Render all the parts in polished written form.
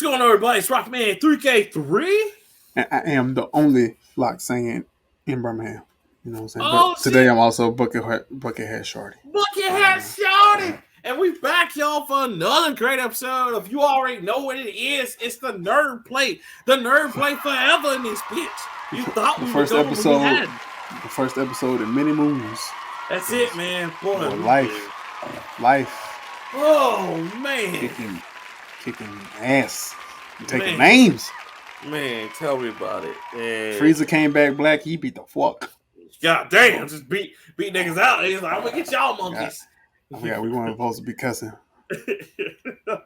going on, everybody? It's Rockman3K3. And I am the only Loc'd Saiyan in Birmingham. You know what I'm saying? Oh, but today I'm also Buckethead Shorty. Buckethead Shorty. And we back, y'all, for another great episode of You Already Know What It Is. It's the Nerd Plate. The Nerd Plate forever in this bitch. You thought we were going, but we hadn't. The first episode in many moons. That's it, man. Boy, life. Oh, man. Kicking ass. Taking names. Man, tell me about it. Man. Frieza came back black. He beat the fuck. God damn, just beat niggas out. He's like, I'm gonna get y'all monkeys. Yeah, we weren't supposed to be cussing.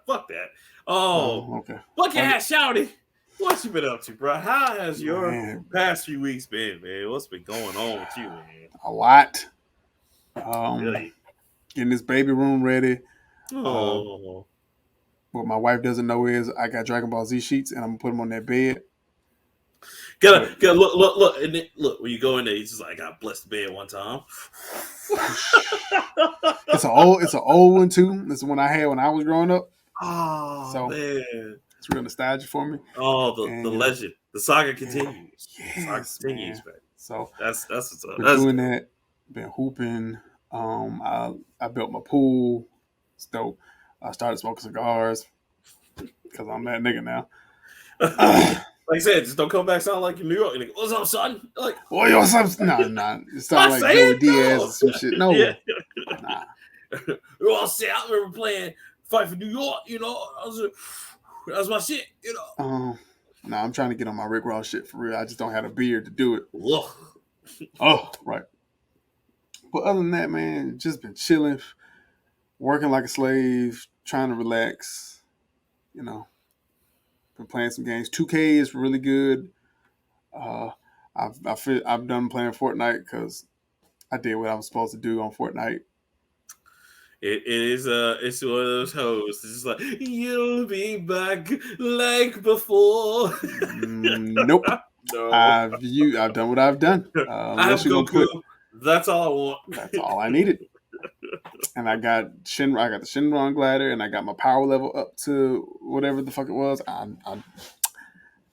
Fuck that. Oh, okay. Buckethead Shouty, what you been up to, bro? How has your past few weeks been, man? What's been going on with you, man? A lot. Really? Getting this baby room ready. Oh. What my wife doesn't know is I got Dragon Ball Z sheets and I'm gonna put them on that bed. Gotta look, and then, look. When you go in there, he's just like, I blessed the bed one time. It's an old one too. It's the one I had when I was growing up. Oh, so man, it's real nostalgic for me. Oh, the legend, the saga continues. Yes, the saga continues, man. So that's what's up. Been doing that. Been hooping. I built my pool. It's dope. I started smoking cigars because I'm that nigga now. Like I said, just don't come back sound like in New York. Like, what's up, son? Like, what's up? Nah. It sounds like Joey Diaz and some shit. No. Yeah. Nah. We're all set. I remember playing Fight for New York, you know. That was my shit, you know. I'm trying to get on my Rick Ross shit for real. I just don't have a beard to do it. Ugh. Oh, right. But other than that, man, just been chilling, working like a slave, trying to relax, you know. Been playing some games. 2K is really good. I've done playing Fortnite because I did what I was supposed to do on Fortnite. It's one of those hoes. It's just like, you'll be back like before. Nope. No. I've done what I've done. I have Goku. That's all I want. That's all I needed. And I got the Shenron glider, and I got my power level up to whatever the fuck it was. I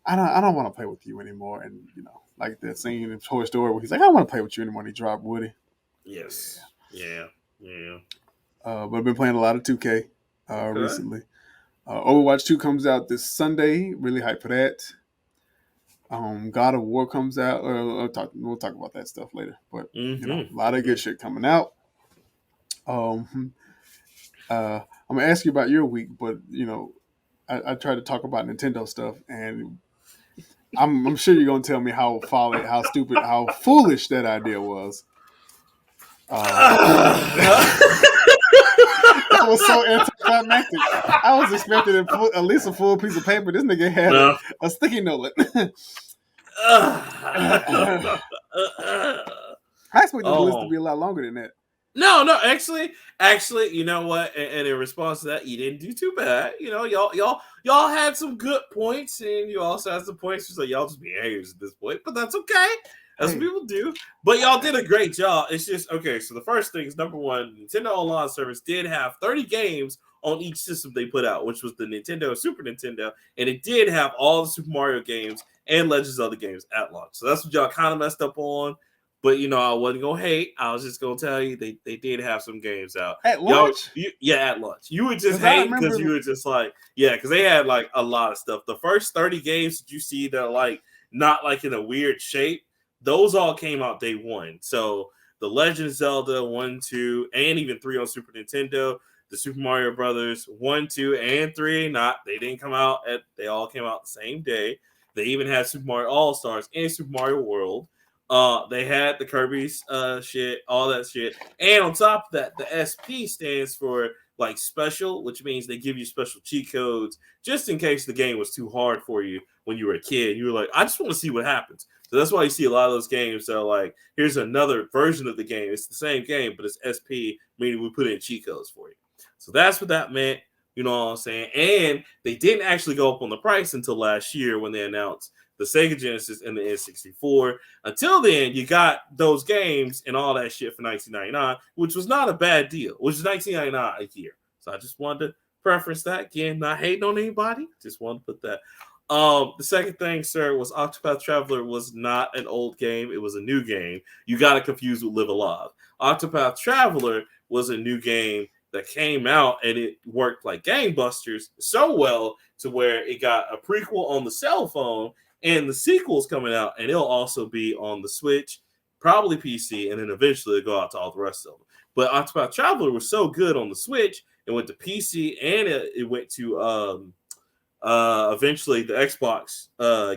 don't want to play with you anymore. And you know, like that scene in Toy Story where he's like, I don't want to play with you anymore. And he dropped Woody. Yes. Yeah. But I've been playing a lot of 2K recently. Overwatch 2 comes out this Sunday. Really hyped for that. God of War comes out. We'll talk about that stuff later. But you know, a lot of good shit coming out. I'm gonna ask you about your week, but you know, I try to talk about Nintendo stuff, and I'm sure you're gonna tell me how folly, how stupid, how foolish that idea was. That was so anticlimactic. I was expecting at least a full piece of paper. This nigga had a sticky note. I expected the list to be a lot longer than that. No, actually, you know what? And in response to that, you didn't do too bad. You know, y'all had some good points, and you also had some points so y'all just behaviors at this point. But that's okay. That's what people do. But y'all did a great job. It's just okay. So the first thing is number one, Nintendo Online Service did have 30 games on each system they put out, which was the Nintendo, Super Nintendo, and it did have all the Super Mario games and Legends of the games at launch. So that's what y'all kind of messed up on. But, you know, I wasn't going to hate. I was just going to tell you they did have some games out. At launch? At launch. You would just hate because you were just like, because they had, like, a lot of stuff. The first 30 games that you see that are, like, not, like, in a weird shape, those all came out day one. So the Legend of Zelda 1, 2, and even 3 on Super Nintendo, the Super Mario Brothers 1, 2, and 3, they didn't come out they all came out the same day. They even had Super Mario All-Stars and Super Mario World. They had the Kirby's shit, all that shit. And on top of that, the SP stands for like special, which means they give you special cheat codes just in case the game was too hard for you when you were a kid. You were like, I just want to see what happens. So that's why you see a lot of those games that are like, here's another version of the game. It's the same game, but it's SP, meaning we put in cheat codes for you. So that's what that meant. You know what I'm saying? And they didn't actually go up on the price until last year when they announced the Sega Genesis and the N64. Until then, you got those games and all that shit for $19.99, which was not a bad deal, which is $19.99 a year. So I just wanted to preference that. Again, not hating on anybody. Just want to put that. The second thing, sir, was Octopath Traveler was not an old game. It was a new game. You got it confused with Live Alive. Octopath Traveler was a new game that came out, and it worked like gangbusters so well to where it got a prequel on the cell phone, and the sequel's coming out, and it'll also be on the Switch, probably PC, and then eventually it'll go out to all the rest of them. But Octopath Traveler was so good on the Switch, it went to PC, and it went to eventually the Xbox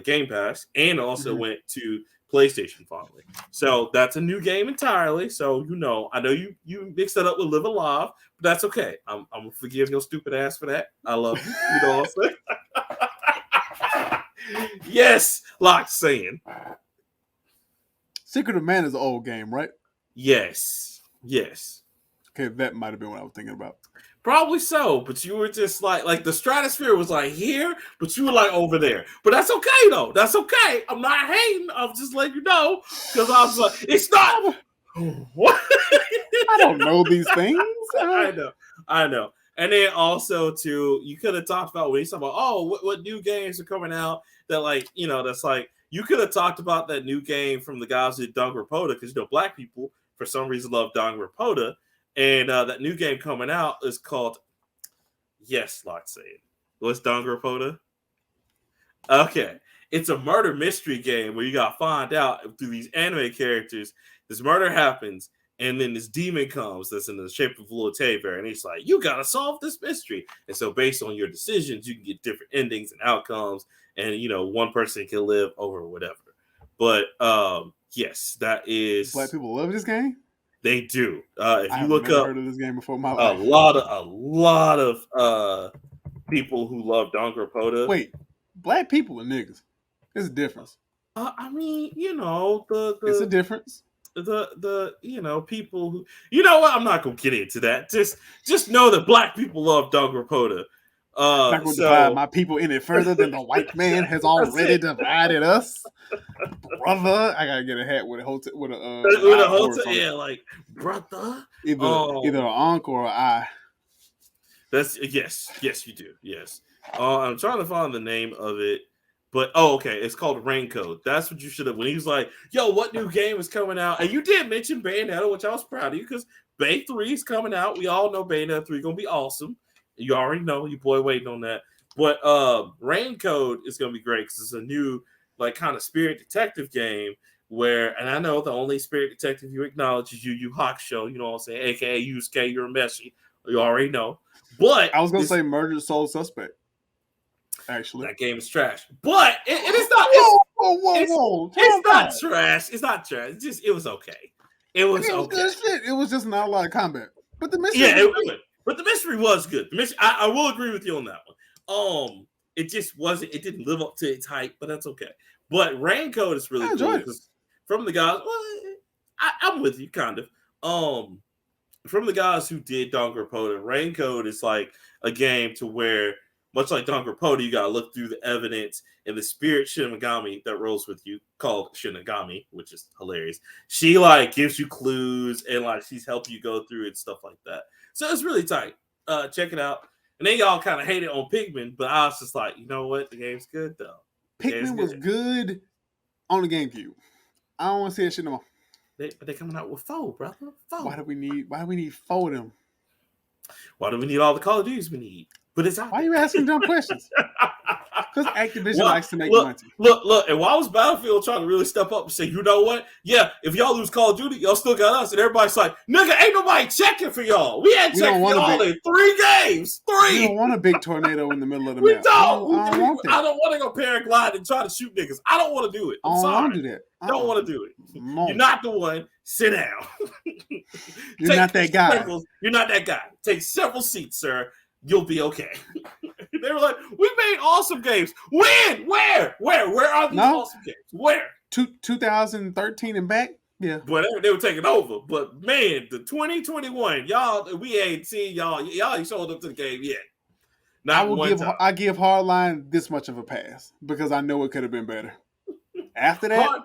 Game Pass, and also went to PlayStation finally. So that's a new game entirely. So I know you mixed that up with Live Alive, but that's okay. I'm gonna forgive your stupid ass for that. I love you. You know what I'm saying? Yes, Loc'd Saiyan. Secret of Man is an old game, right? Yes. Okay, that might have been what I was thinking about. Probably so, but you were just like the stratosphere was like here, but you were like over there. But that's okay though. That's okay. I'm not hating. I'm just letting you know because I was like, it's not. What? I don't know these things. I know. And then also too, you could have talked about when you talk about what new games are coming out that that's like you could have talked about that new game from the guys who did Danganronpa because black people for some reason love Danganronpa. And that new game coming out is called, yes, Loc'd Saiyan. What's Danganronpa? Okay. It's a murder mystery game where you got to find out through these anime characters, this murder happens, and then this demon comes that's in the shape of a little teddy bear, and he's like, you got to solve this mystery. And so based on your decisions, you can get different endings and outcomes, and, one person can live over whatever. But, yes, that is... Black people love this game? They do. If you look never up heard of this game before in my life. a lot of people who love Danganronpa. Wait, black people and niggas. There's a difference. I mean, the it's a difference. The people who what? I'm not gonna get into that. Just know that black people love Danganronpa. Not going to divide my people any further than the white man has already divided us, brother. I gotta get a hat with a hotel with a hotel, yeah, like brother. Either an ankh or an eye. That's yes, you do. Yes, I'm trying to find the name of it, but okay, it's called Raincoat. That's what you should have. When he was like, "Yo, what new game is coming out?" and you did mention Bayonetta, which I was proud of you because Bay 3 is coming out. We all know Bayonetta 3 gonna be awesome. You already know, your boy waiting on that. But Raincoat is going to be great because it's a new, kind of spirit detective game where, and I know the only spirit detective you acknowledge is Yu Hakusho, you know what I'm saying? AKA Yusuke Urameshi. You already know. But I was going to say Murder Soul Suspect. Actually. That game is trash. But it is not. Whoa. It's not trash. It's not trash. It was okay. It was okay. Good shit. It was just not a lot of combat. But the mystery But the mystery was good. The mystery, I will agree with you on that one. It just wasn't. It didn't live up to its hype, but that's okay. But Raincoat is really cool because from the guys. Well, I'm with you, kind of. From the guys who did Danganronpa, Raincoat is like a game to where, much like Danganronpa, you gotta look through the evidence, and the spirit Shinigami that rolls with you, called Shinigami, which is hilarious. She gives you clues and she's helping you go through it and stuff like that. So it's really tight. Check it out. And then y'all kind of hate it on Pikmin, but I was just like, you know what? The game's good though. Pikmin was good on the GameCube. I don't want to see that shit no more. But they're coming out with 4, brother. 4. Why do we need 4 of them? Why do we need all the Call of Duties we need? But it's out. Why are you asking dumb questions? Because Activision likes to make money. Look, and why was Battlefield trying to really step up and say, you know what? Yeah, if y'all lose Call of Duty, y'all still got us. And everybody's like, nigga, ain't nobody checking for y'all. We ain't checking for y'all in 3 games. 3. You don't want a big tornado in the middle of the map. I don't want to go paraglide and try to shoot niggas. I don't want to do it. I don't want to do that. I don't want to do it. You're not the one. Sit down. You're not that guy. You're not that guy. Take several seats, sir. You'll be okay. They were like, we made awesome games. When? Where? Where are these awesome games? Where? 2013 and back? Yeah. But they were taking over. But man, the 2021, y'all, we ain't seen y'all ain't showed up to the game yet. I give Hardline this much of a pass because I know it could have been better. After that,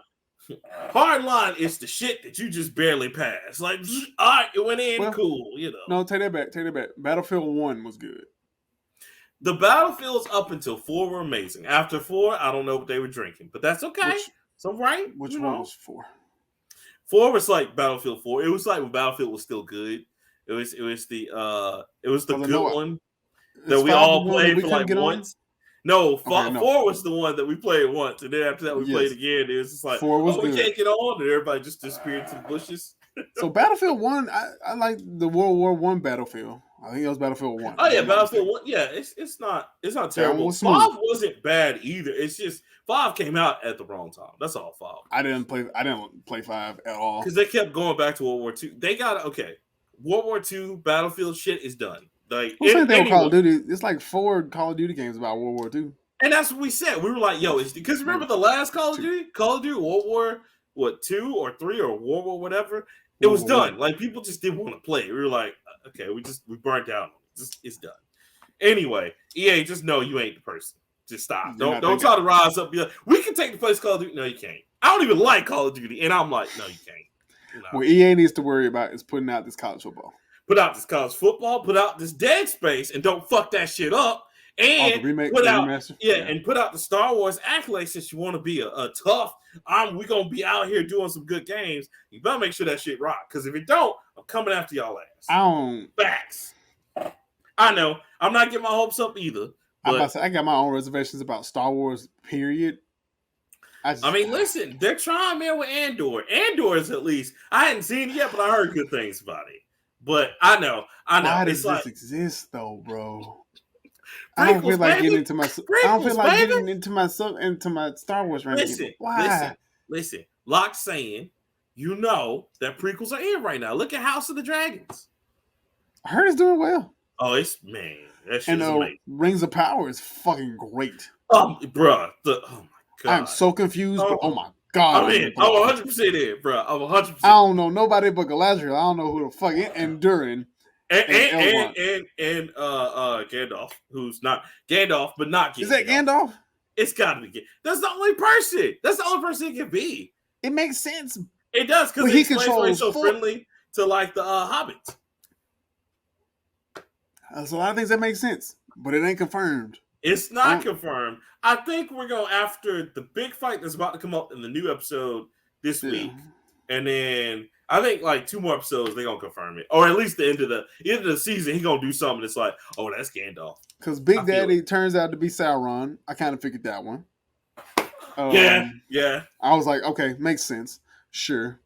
Hardline is the shit that you just barely passed. All right, it went in, cool, No, take that back. Battlefield 1 was good. The Battlefields up until 4 were amazing. After 4, I don't know what they were drinking, but that's okay. It's all right. Which one was 4? 4 was like Battlefield 4. It was like when Battlefield was still good. It was the good one that we all played for like once. No, 4 was the one that we played once, and then after that we played again. It was just like, 4 was we can't get on, and everybody just disappeared into the bushes. So Battlefield 1, I like the World War I Battlefield. I think it was Battlefield 1. Oh yeah, Battlefield 1. Yeah, it's not terrible. 5 wasn't bad either. It's just 5 came out at the wrong time. That's all 5. I didn't play 5 at all. Because they kept going back to World War II. They got World War II Battlefield shit is done. Like same thing with Call of Duty. It's like 4 Call of Duty games about World War II. And that's what we said. We were like, yo, because remember the last Call of Duty? Call of Duty World War 2 or 3 or World War whatever? It was done. Like people just didn't want to play it. We were like, okay, we burnt out. It's done. Anyway, EA, just know you ain't the person. Just stop. Don't try to rise up. Be like, we can take the place of Call of Duty. No, you can't. I don't even like Call of Duty, and I'm like, no, you can't. No. What EA needs to worry about is putting out this college football. Put out this college football. Put out this Dead Space, and don't fuck that shit up. And put out the Star Wars accolades since you want to be a tough. We're gonna be out here doing some good games. You better make sure that shit rock. Because if it don't, I'm coming after y'all ass. Facts. I know. I'm not getting my hopes up either. But I got my own reservations about Star Wars. Period. I mean, listen, they're trying, man, with Andor. Andor is at least I hadn't seen it yet, but I heard good things about it. But I know. Why does this exist, though, bro? I don't feel like getting into my. I don't feel like getting into my Star Wars right now. Why? Listen. Loc'd Saiyan, you know that prequels are in right now. Look at House of the Dragons. I heard it's doing well. Oh, that shit is amazing. Rings of Power is fucking great. Bruh. Oh my god. I'm so confused, but oh my god. I'm in. I'm 100% in, bro. I'm 100%. I don't know nobody but Galadriel. I don't know who the fuck Enduring. And Gandalf, who's not Gandalf, but not Gandalf. Is that Gandalf? It's gotta be. That's the only person. That's the only person it can be. It makes sense. It does because he controls so friendly to like the Hobbits. There's a lot of things that make sense, but it ain't confirmed. It's not confirmed. I think we're going after the big fight that's about to come up in the new episode this week, and then I think like 2 more episodes they're gonna confirm it, or at least the end of the season he gonna do something that's like, oh, that's Gandalf. Because Big Daddy turns out to be Sauron. I kind of figured that one. Yeah. I was like, okay, makes sense. Sure.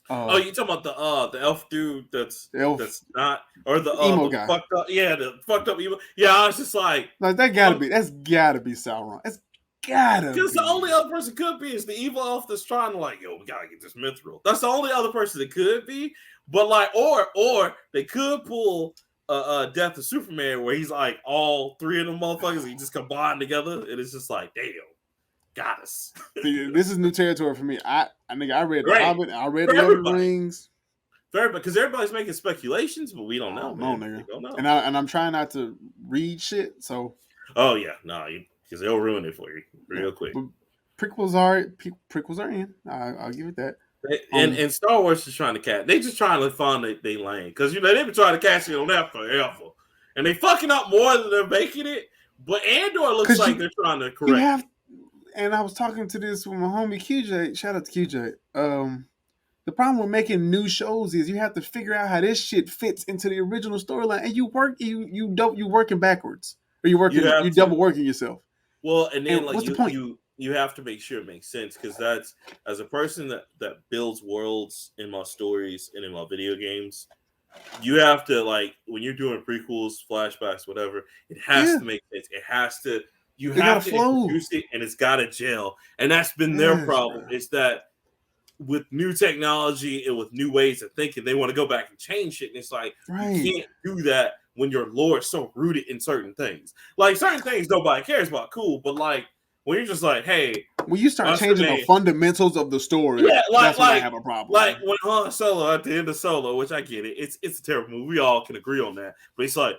You talking about the elf dude that's not, or the emo guy? Fucked up, the fucked up emo. Yeah, I was just like that's gotta be Sauron. It's gotta be. Because the only other person could be is the evil elf that's trying to like, yo, we gotta get this mithril. That's the only other person that could be. But like, or they could pull Death of Superman where he's like all 3 of them motherfuckers. He just combine together, and it's just like, damn. Got us. See, this is new territory for me. I read The Hobbit. I read The Lord of the Rings. Because everybody's making speculations, but we don't know. Nigga. Don't know. And I'm trying not to read shit. So. Oh yeah, because they'll ruin it for you real quick. But prequels are in. I'll give it that. And Star Wars is trying to catch. They just trying to find they lane because they've been trying to catch it on that forever, and they fucking up more than they're making it. But Andor looks like they're trying to correct. And I was talking to this with my homie QJ. Shout out to QJ. The problem with making new shows is you have to figure out how this shit fits into the original storyline, and you working backwards, or you double working yourself. Well, and then like you have to make sure it makes sense because that's as a person that builds worlds in my stories and in my video games. You have to like when you're doing prequels, flashbacks, whatever. It has to make sense. It has to. You have to introduce it, and it's got to gel. And that's been their problem. Is that with new technology and with new ways of thinking, they want to go back and change shit. And it's like, you can't do that when your lore is so rooted in certain things. Like, certain things nobody cares about, cool. But, like, when you're just like, hey. When you start changing the fundamentals of the story, that's when I have a problem. Like, when Han Solo at the end of Solo, which I get it, it's a terrible movie. We all can agree on that. But it's like,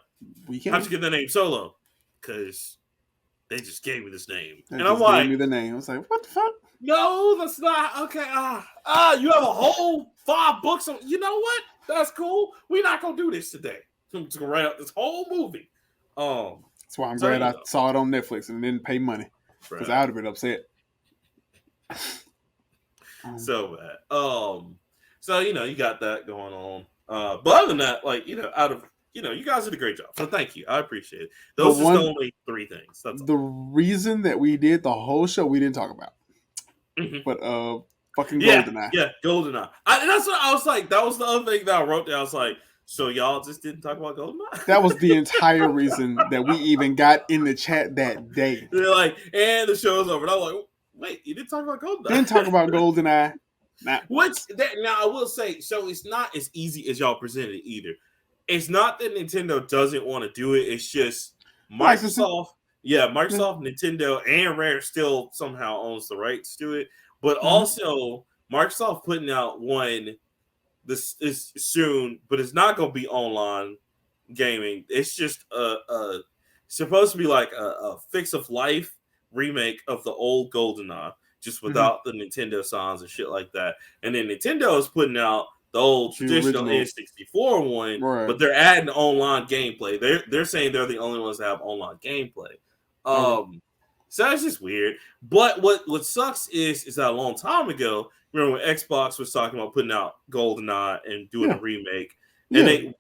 how'd you get the name Solo? Because they just gave me this name. And I'm like, gave me the name. I was like, what the fuck? No, that's not okay. You have a whole 5 books on. You know what? That's cool. We're not gonna do this today. I'm just gonna write out this whole movie. That's why I'm glad I saw it on Netflix and didn't pay money, because I would have been upset. So bad. So you got that going on. But other than that, you guys did a great job. So thank you. I appreciate it. Those are the only 3 things. That's the reason that we did the whole show we didn't talk about. But fucking GoldenEye. Yeah, GoldenEye. That's what I was like. That was the other thing that I wrote down. I was like, so y'all just didn't talk about GoldenEye? That was the entire reason that we even got in the chat that day. They're like, and the show's over. And I'm like, wait, you didn't talk about GoldenEye? Didn't talk about GoldenEye. Now I will say, so it's not as easy as y'all presented it either. It's not that Nintendo doesn't want to do it. It's just Microsoft. Yeah, Microsoft, Nintendo, and Rare still somehow owns the rights to it. But also, Microsoft putting out one this is soon, but it's not going to be online gaming. It's just supposed to be like a Fix of Life remake of the old GoldenEye, just without the Nintendo songs and shit like that. And then Nintendo is putting out the old traditional N64 one, but they're adding online gameplay. They're saying they're the only ones that have online gameplay. So it's just weird. But what sucks is that a long time ago, remember when Xbox was talking about putting out GoldenEye and doing a remake, and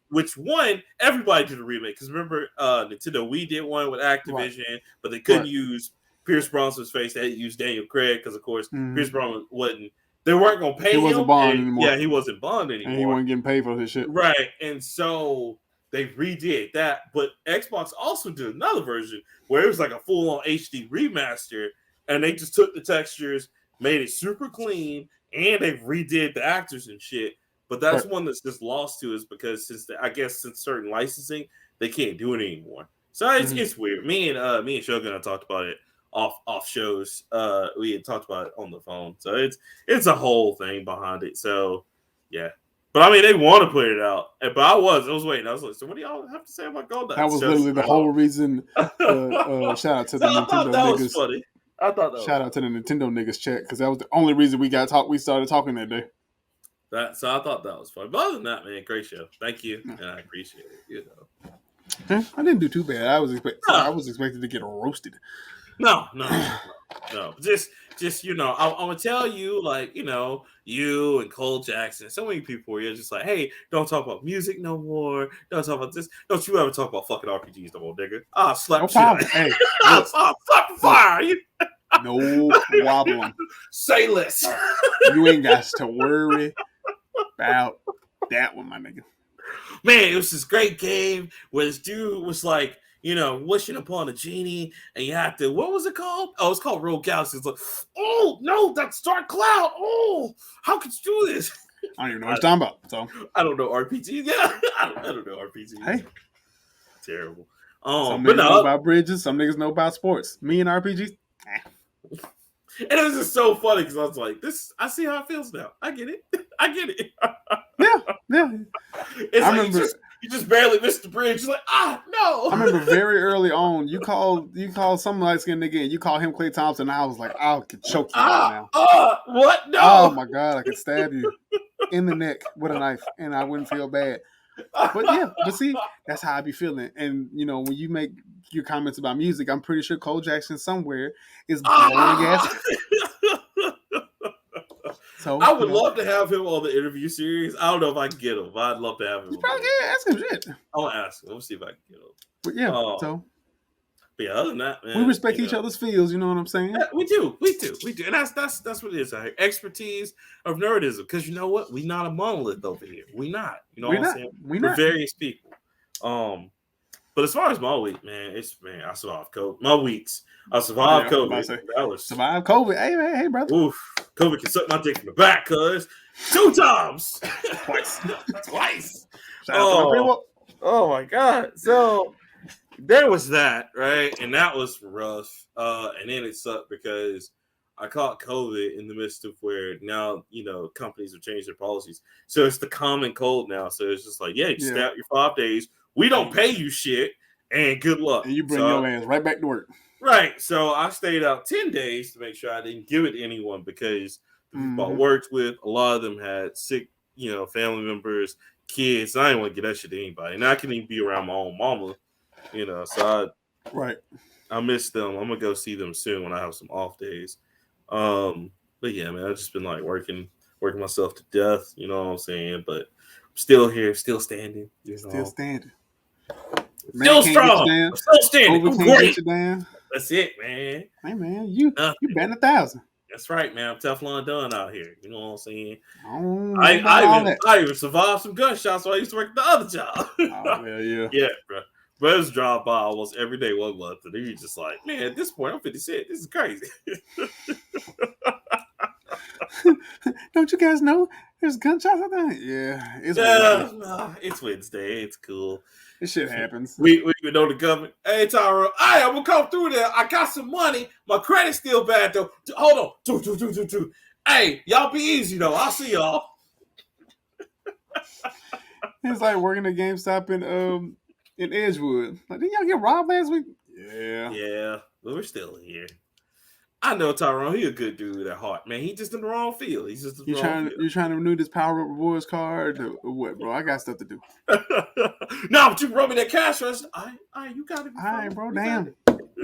everybody did a remake, because remember Nintendo Wii did one with Activision, but they couldn't use Pierce Brosnan's face. They had to use Daniel Craig because, of course, Pierce Brosnan wasn't. They weren't going to pay him. He wasn't Bond anymore. Yeah, he wasn't Bond anymore. And he wasn't getting paid for his shit. Right. And so they redid that. But Xbox also did another version where it was like a full-on HD remaster. And they just took the textures, made it super clean, and they redid the actors and shit. But that's one that's just lost to us because since certain licensing, they can't do it anymore. So it's weird. Me and Shogun have talked about it off shows. We had talked about it on the phone. So it's a whole thing behind it. So yeah. But I mean, they want to put it out. But I was waiting. I was like, so what do y'all have to say about GoldenEye? That was literally the whole reason. Shout out to the Nintendo niggas. Was funny. I thought that shout out to the Nintendo niggas chat, because that was the only reason we started talking that day. So I thought that was funny. But other than that, man, great show. Thank you, and I appreciate it. I didn't do too bad. I was expected to get roasted. No. Just I'm gonna tell you, you and Cole Jackson, so many people were just like, hey, don't talk about music no more. Don't talk about this. Don't you ever talk about fucking RPGs no more, nigga. I'll slap shit. Hey, I'll slap fire. No problem. Say less. You ain't got to worry about that one, my nigga. Man, it was this great game where this dude was like, wishing upon a genie, and you have to, what was it called? Oh, it's called Rogue Galaxy. It's like, oh, no, that's Dark Cloud. Oh, how could you do this? I don't even know what you're talking about. So I don't know RPG. Yeah, I don't know RPG. Hey. Terrible. Some niggas know about bridges. Some niggas know about sports. Me and RPGs. And it was just so funny because I was like, I see how it feels now. I get it. Yeah. It's like you just barely missed the bridge. You're like, no. I remember very early on, you called some light skinned nigga and you called him Klay Thompson, and I was like, I could choke you right now. What? No. Oh my God, I could stab you in the neck with a knife and I wouldn't feel bad. But see, that's how I be feeling. And when you make your comments about music, I'm pretty sure Cole Jackson somewhere is blowing gas. So I would love to have him on the interview series. I don't know if I can get him, but I'd love to have him. You probably can ask him shit. I want to ask him. Let's see if I can get him. But yeah, But yeah, other than that, man, we respect each other's feels. You know what I'm saying? Yeah, we do, and that's what it is. Our expertise of nerdism, because you know what, we not a monolith over here. We not, what I'm saying? We're various people. But as far as my week, man, I survived COVID. My weeks, I survived COVID. Survived COVID. Hey, brother. Oof, COVID can suck my dick from the back, cuz 2 times, twice. Oh my God! So there was that, right? And that was rough. And then it sucked because I caught COVID in the midst of where now, companies have changed their policies. So it's the common cold now. So it's just like, you stay out your 5 days. We don't pay you shit, and good luck. And you bring your ass right back to work. Right. So I stayed out 10 days to make sure I didn't give it to anyone, because the people I worked with, a lot of them had sick, family members, kids. I didn't want to get that shit to anybody. And I couldn't even be around my own mama, so Right. I miss them. I'm gonna go see them soon when I have some off days. But yeah, man, I've just been like working myself to death. You know what I'm saying? But I'm still here, still standing. You know, still standing. Man still can't get you strong. down. I'm still standing. Over I'm can't great. get you down. That's it, man. Hey man, you Nothing. batting 1,000. That's right, man. I'm Teflon done out here. You know what I'm saying? I don't know about all that. I even survived some gunshots while I used to work at the other job. Oh yeah. Yeah, bro. Brothers drop by almost every day 1 month, and you're just like, man, at this point, I'm 56. This is crazy. Don't you guys know there's gunshots out there? Yeah, it's Wednesday. No, it's Wednesday. It's cool. This shit happens. We know the government. Hey, Tyra, I'm gonna come through there. I got some money. My credit's still bad though. Hold on. Two. Hey, y'all be easy though. I'll see y'all. It's like working at GameStop in Edgewood. Like, didn't y'all get robbed last week? Yeah, but we're still here. I know Tyrone. He a good dude at heart, man. He just in the wrong field. He's just in the wrong field. You trying to renew this Power Up Rewards card or what, bro? I got stuff to do. No, but you brought me that cash rush. You got it. All right, bro. Damn.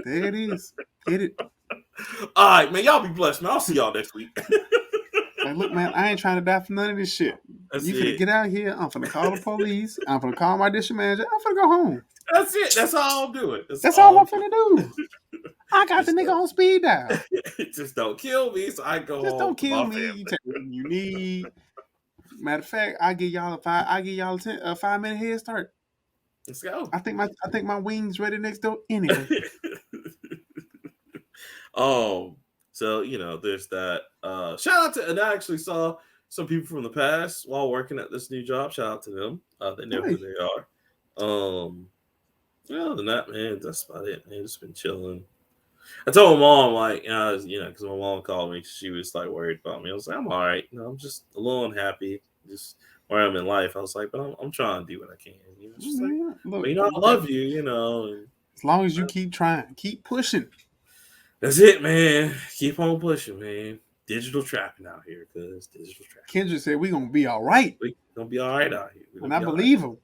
There it is. Get it. All right, man. Y'all be blessed, man. I'll see y'all next week. Like, look, man. I ain't trying to die for none of this shit. You finna get out here. I'm finna call the police. I'm finna call my district manager. I'm finna go home. That's it. That's all I'm doing. That's all I'm finna do. I got the nigga on speed dial. Just don't kill me, so I go home. Just don't kill me. You take what you need. Matter of fact, I give y'all a 5-minute head start. Let's go. I think my wings ready next door anyway. So there's that. Shout out to, and I actually saw some people from the past while working at this new job. Shout out to them. They know who they are. Other than that, man, that's about it, man. Just been chilling. I told my mom, like, because my mom called me, she was like worried about me. I was like, I'm all right. I'm just a little unhappy, just where I'm in life. I was like, but I'm trying to do what I can. Just like, look, I love you, And as long as you keep trying, keep pushing. That's it, man. Keep on pushing, man. Digital trapping out here, cause digital trapping. Kendrick said we gonna be all right. We gonna be all right out here, and I believe him.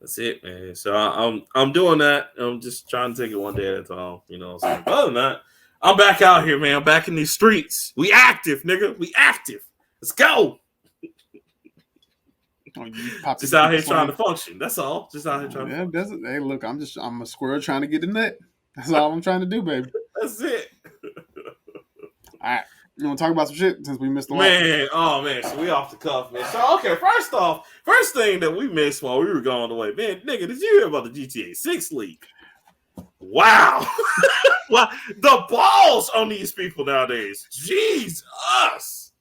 That's it, man. So I'm doing that. I'm just trying to take it one day at a time. So other than that, I'm back out here, man. I'm back in these streets. We active, nigga. We active. Let's go. Just out here trying to function. That's all. Just out here trying to function. Hey, look, I'm a squirrel trying to get the nut. That's all I'm trying to do, baby. That's it. All right. You want to talk about some shit since we missed the man, so we off the cuff, man. So, okay, first thing that we missed while we were going away, man, nigga, did you hear about the GTA 6 leak? Wow. Wow. The balls on these people nowadays. Jesus.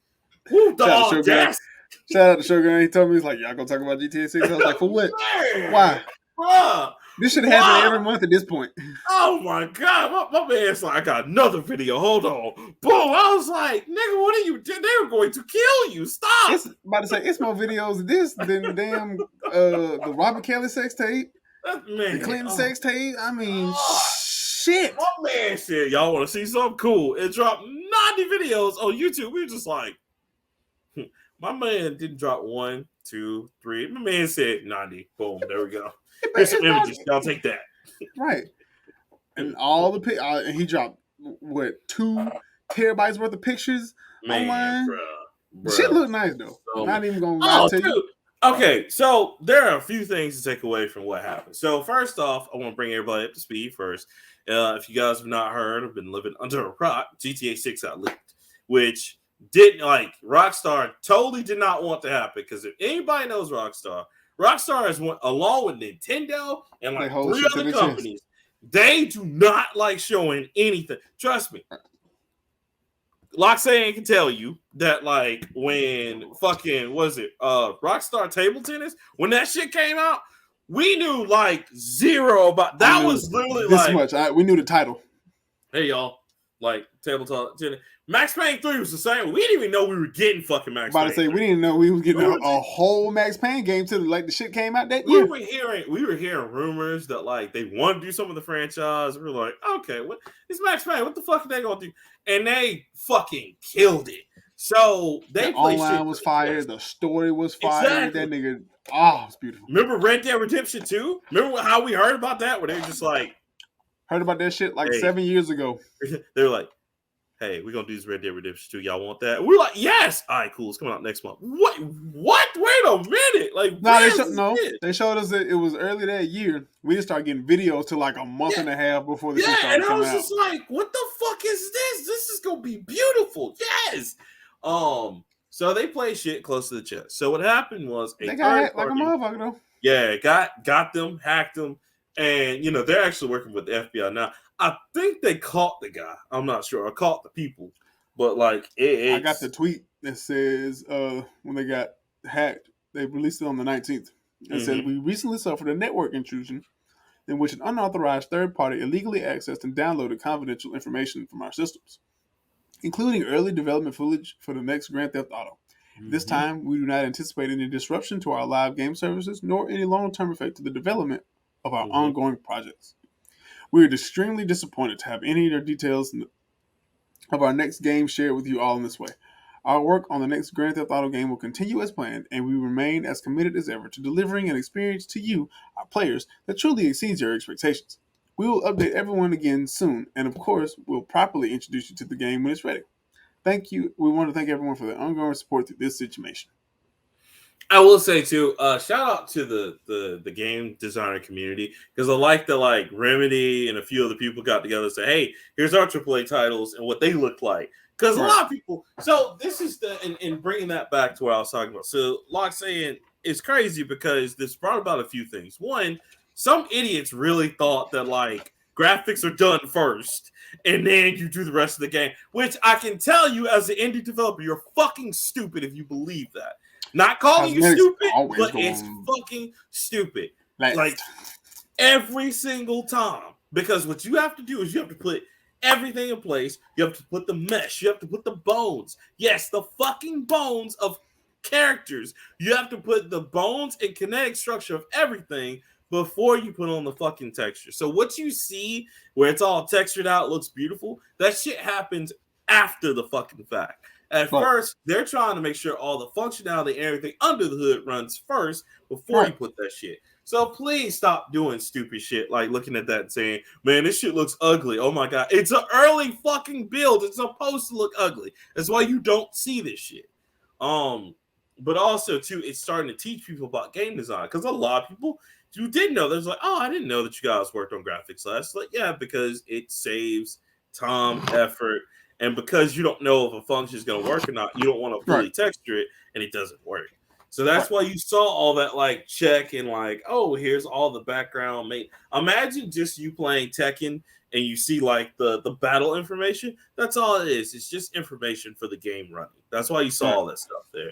Woo, the audacity. Shout out to Shogun. He told me, he's like, y'all gonna talk about GTA 6? I was like, for what? Man. Why? Bruh. This should happen every month at this point. Oh my God. My man's like, I got another video. Hold on. Boom. I was like, nigga, what are you doing? They were going to kill you. Stop. It's about to say, it's more videos of this than damn the Robert Kelly sex tape. The Clinton sex tape. I mean, shit. My man said, y'all want to see something cool? It dropped 90 videos on YouTube. We were just like, my man didn't drop 1, 2, 3. My man said 90. Boom. There we go. Here's some images. Y'all take that. Right. And all the and he dropped, 2 terabytes worth of pictures online? Bruh. Shit look nice, though. Not even going to lie to you. Okay, so there are a few things to take away from what happened. So first off, I want to bring everybody up to speed first. If you guys have not heard, I've been living under a rock. GTA 6 got leaked, which didn't Rockstar totally did not want to happen, because if anybody knows Rockstar has went along with Nintendo and 3 other companies. They do not like showing anything. Trust me. Loc'd Saiyan can tell you that when fucking Rockstar Table Tennis, when that shit came out, we knew zero about that. Was literally this much. We knew the title. Hey y'all, tabletop tennis. Max Payne 3 was the same. We didn't even know we were getting fucking Max Payne. We didn't know we were getting a whole Max Payne game till the shit came out that year. We were hearing rumors that they want to do some of the franchise. We were like, okay, what is Max Payne? What the fuck are they gonna do? And they fucking killed it. So the online was fire. The story was fire. Exactly. That nigga, it's beautiful. Remember Red Dead Redemption 2? Remember how we heard about that? Where they were just like, Heard about that shit like 7 years ago. They're like, hey, we're gonna do this Red Dead Redemption 2. Y'all want that? We're like, yes. All right, cool. It's coming out next month. What? Wait a minute. Like, they showed us that it was early that year. We just started getting videos to like a month and a half before the shit started coming out. And I was just like, what the fuck is this? This is gonna be beautiful. Yes. So they play shit close to the chest. So what happened was they got hacked like a motherfucker though. Yeah, got them, hacked them, and they're actually working with the FBI now. I think they caught the guy. I'm not sure. I caught the people, but like I got the tweet that says when they got hacked, they released it on the 19th. It says we recently suffered a network intrusion in which an unauthorized third party illegally accessed and downloaded confidential information from our systems, including early development footage for the next Grand Theft Auto. This time, we do not anticipate any disruption to our live game services, nor any long-term effect to the development of our ongoing projects. We are extremely disappointed to have any of the details of our next game shared with you all in this way. Our work on the next Grand Theft Auto game will continue as planned, and we remain as committed as ever to delivering an experience to you, our players, that truly exceeds your expectations. We will update everyone again soon, and of course, we'll properly introduce you to the game when it's ready. Thank you. We want to thank everyone for their ongoing support through this situation. I will say too, shout out to the game designer community, because I like that like Remedy and a few other people got together and said, hey, here's our AAA titles and what they look like. Because a lot of people, so this is and bringing that back to what I was talking about. So Loc'd Saiyan is crazy because this brought about a few things. One, some idiots really thought that like graphics are done first and then you do the rest of the game, which I can tell you as an indie developer, you're fucking stupid if you believe that. Not calling you stupid, but it's fucking stupid. Like every single time. Because what you have to do is you have to put everything in place. You have to put the mesh. You have to put the bones. Yes, the fucking bones of characters. You have to put the bones and kinetic structure of everything before you put on the fucking texture. So what you see where it's all textured out, looks beautiful, that shit happens after the fucking fact. At first, they're trying to make sure all the functionality and everything under the hood runs first before you put that shit. So please stop doing stupid shit like looking at that and saying, man, this shit looks ugly. Oh my God. It's an early fucking build. It's supposed to look ugly. That's why you don't see this shit. But also, too, it's starting to teach people about game design because a lot of people who didn't know, there's like, oh, I didn't know that you guys worked on graphics last. Like, yeah, because it saves time, effort. And because you don't know if a function is going to work or not, you don't want to fully texture it, and it doesn't work. So that's why you saw all that like check and like, oh, here's all the background. Imagine just you playing Tekken and you see like the battle information. That's all it is. It's just information for the game running. That's why you saw all that stuff there.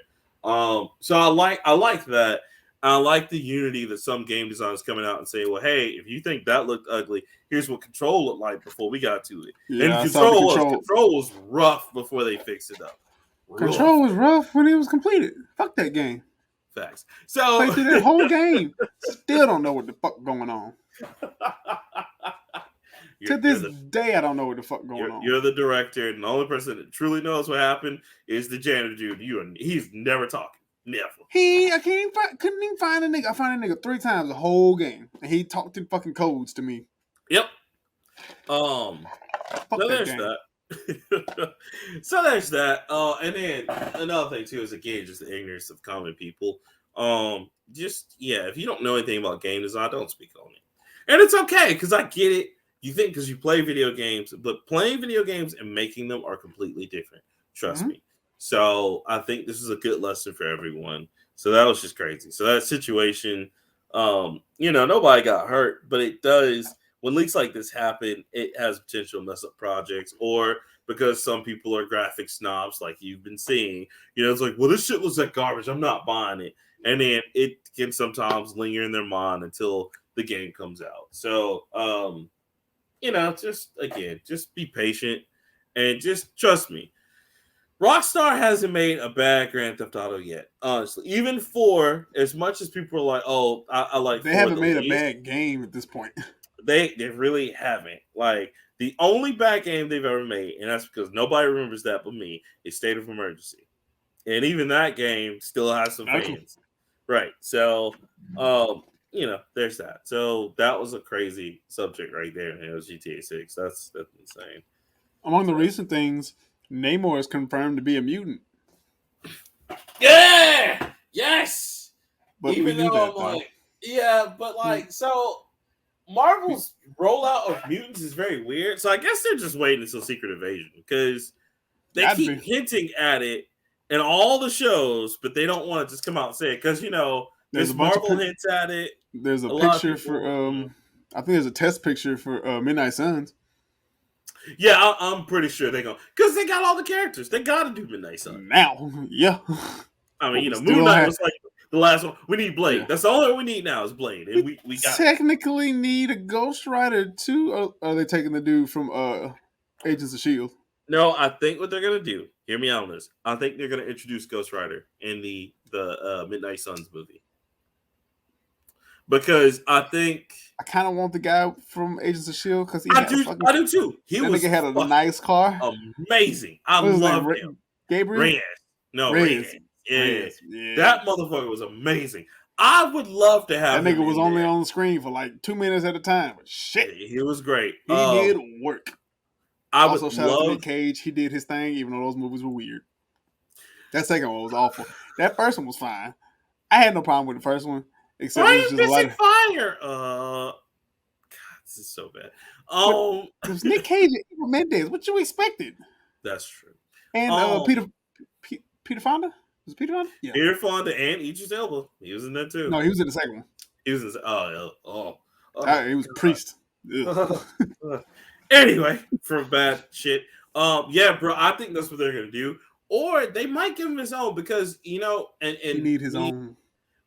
So I like that. I like the unity that some game designers coming out and saying, well, hey, if you think that looked ugly, here's what control looked like before we got to it. Yeah, and control was rough before they fixed it up. Control was rough when it was completed. Fuck that game. Facts. So played through that whole game. Still don't know what the fuck going on. To this day, I don't know what the fuck going on. You're the director, and the only person that truly knows what happened is the janitor dude. He's never talking. Never. Couldn't even find a nigga. I found a nigga 3 times the whole game, and he talked in fucking codes to me. Yep. So there's that. So there's that. And then another thing too is again just the ignorance of common people. If you don't know anything about game design, don't speak on it. And it's okay because I get it. You think because you play video games, but playing video games and making them are completely different. Trust me. So I think this is a good lesson for everyone. So that was just crazy. So that situation, nobody got hurt, but it does. When leaks like this happen, it has potential to mess up projects, or because some people are graphic snobs, like you've been seeing. It's like, well, this shit looks like garbage. I'm not buying it, and then it can sometimes linger in their mind until the game comes out. So, just be patient and just trust me. Rockstar hasn't made a bad Grand Theft Auto yet, honestly. Even for as much as people are like, oh, I like. They haven't made a bad game at this point. They really haven't. Like the only bad game they've ever made, and that's because nobody remembers that but me, is State of Emergency. And even that game still has some fans. Right. So there's that. So that was a crazy subject right there. And it was GTA 6. That's insane. Among the recent things, Namor is confirmed to be a mutant. Yeah. Yes. But Even though I'm like, yeah, but like, so Marvel's rollout of mutants is very weird. So I guess they're just waiting until Secret Invasion because they keep hinting at it in all the shows, but they don't want to just come out and say it because Miss Marvel hints at it. There's a picture for I think there's a test picture for Midnight Suns. Yeah, I'm pretty sure they're going because they got all the characters. They got to do Midnight Suns now. Yeah, I mean, Moon Knight was like the last one. We need Blade. Yeah. That's the only one we need now is Blade, and we got technically need a Ghost Rider too. Are they taking the dude from Agents of S.H.I.E.L.D.? No, I think what they're gonna do. Hear me out on this. I think they're gonna introduce Ghost Rider in the Midnight Suns movie because I think I kind of want the guy from Agents of S.H.I.E.L.D. because I do too. He had a nice car, amazing. I love him. Gabriel, Reyes. Yeah, that motherfucker was amazing. I would love to have that nigga was only on the screen for like 2 minutes at a time. But shit, he was great. He did work. I also shout out to Nick Cage. He did his thing, even though those movies were weird. That second one was awful. That first one was fine. I had no problem with the first one, except why it was are you just a lot of fire. God, this is so bad. It was Nick Cage and Eva Mendes. What you expected? That's true. And Peter Fonda. Was it Peter Fonda? Yeah. Peter Fonda and Idris Elba. He was in that too. No, he was in the second one. He was in. He was Priest. Anyway, from bad shit. Yeah, bro. I think that's what they're gonna do, or they might give him his own because and he need his own.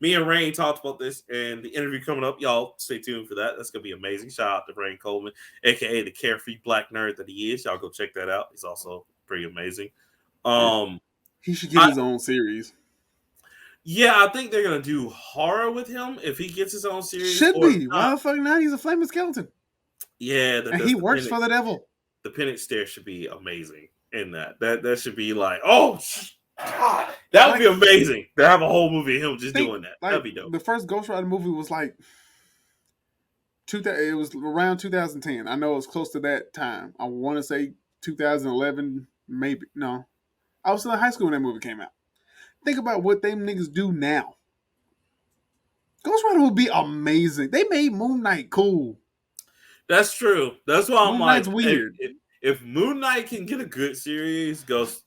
Me and Rain talked about this and the interview coming up. Y'all stay tuned for that. That's gonna be amazing. Shout out to Rain Coleman, aka the carefree black nerd that he is. Y'all go check that out. He's also pretty amazing. He should get his own series. Yeah, I think they're gonna do horror with him if he gets his own series. Should be. Why the fuck not? He's a flaming skeleton. Yeah, and he works for the devil. The penance stare should be amazing in that. That should be like, oh God, that would be amazing to have a whole movie of him just doing that. That'd be dope. The first Ghost Rider movie was like it was around 2010. I know it was close to that time. I want to say 2011, maybe. No, I was still in high school when that movie came out. Think about what them niggas do now. Ghost Rider would be amazing. They made Moon Knight cool. That's true. That's why I'm like, weird. If Moon Knight can get a good series, Ghost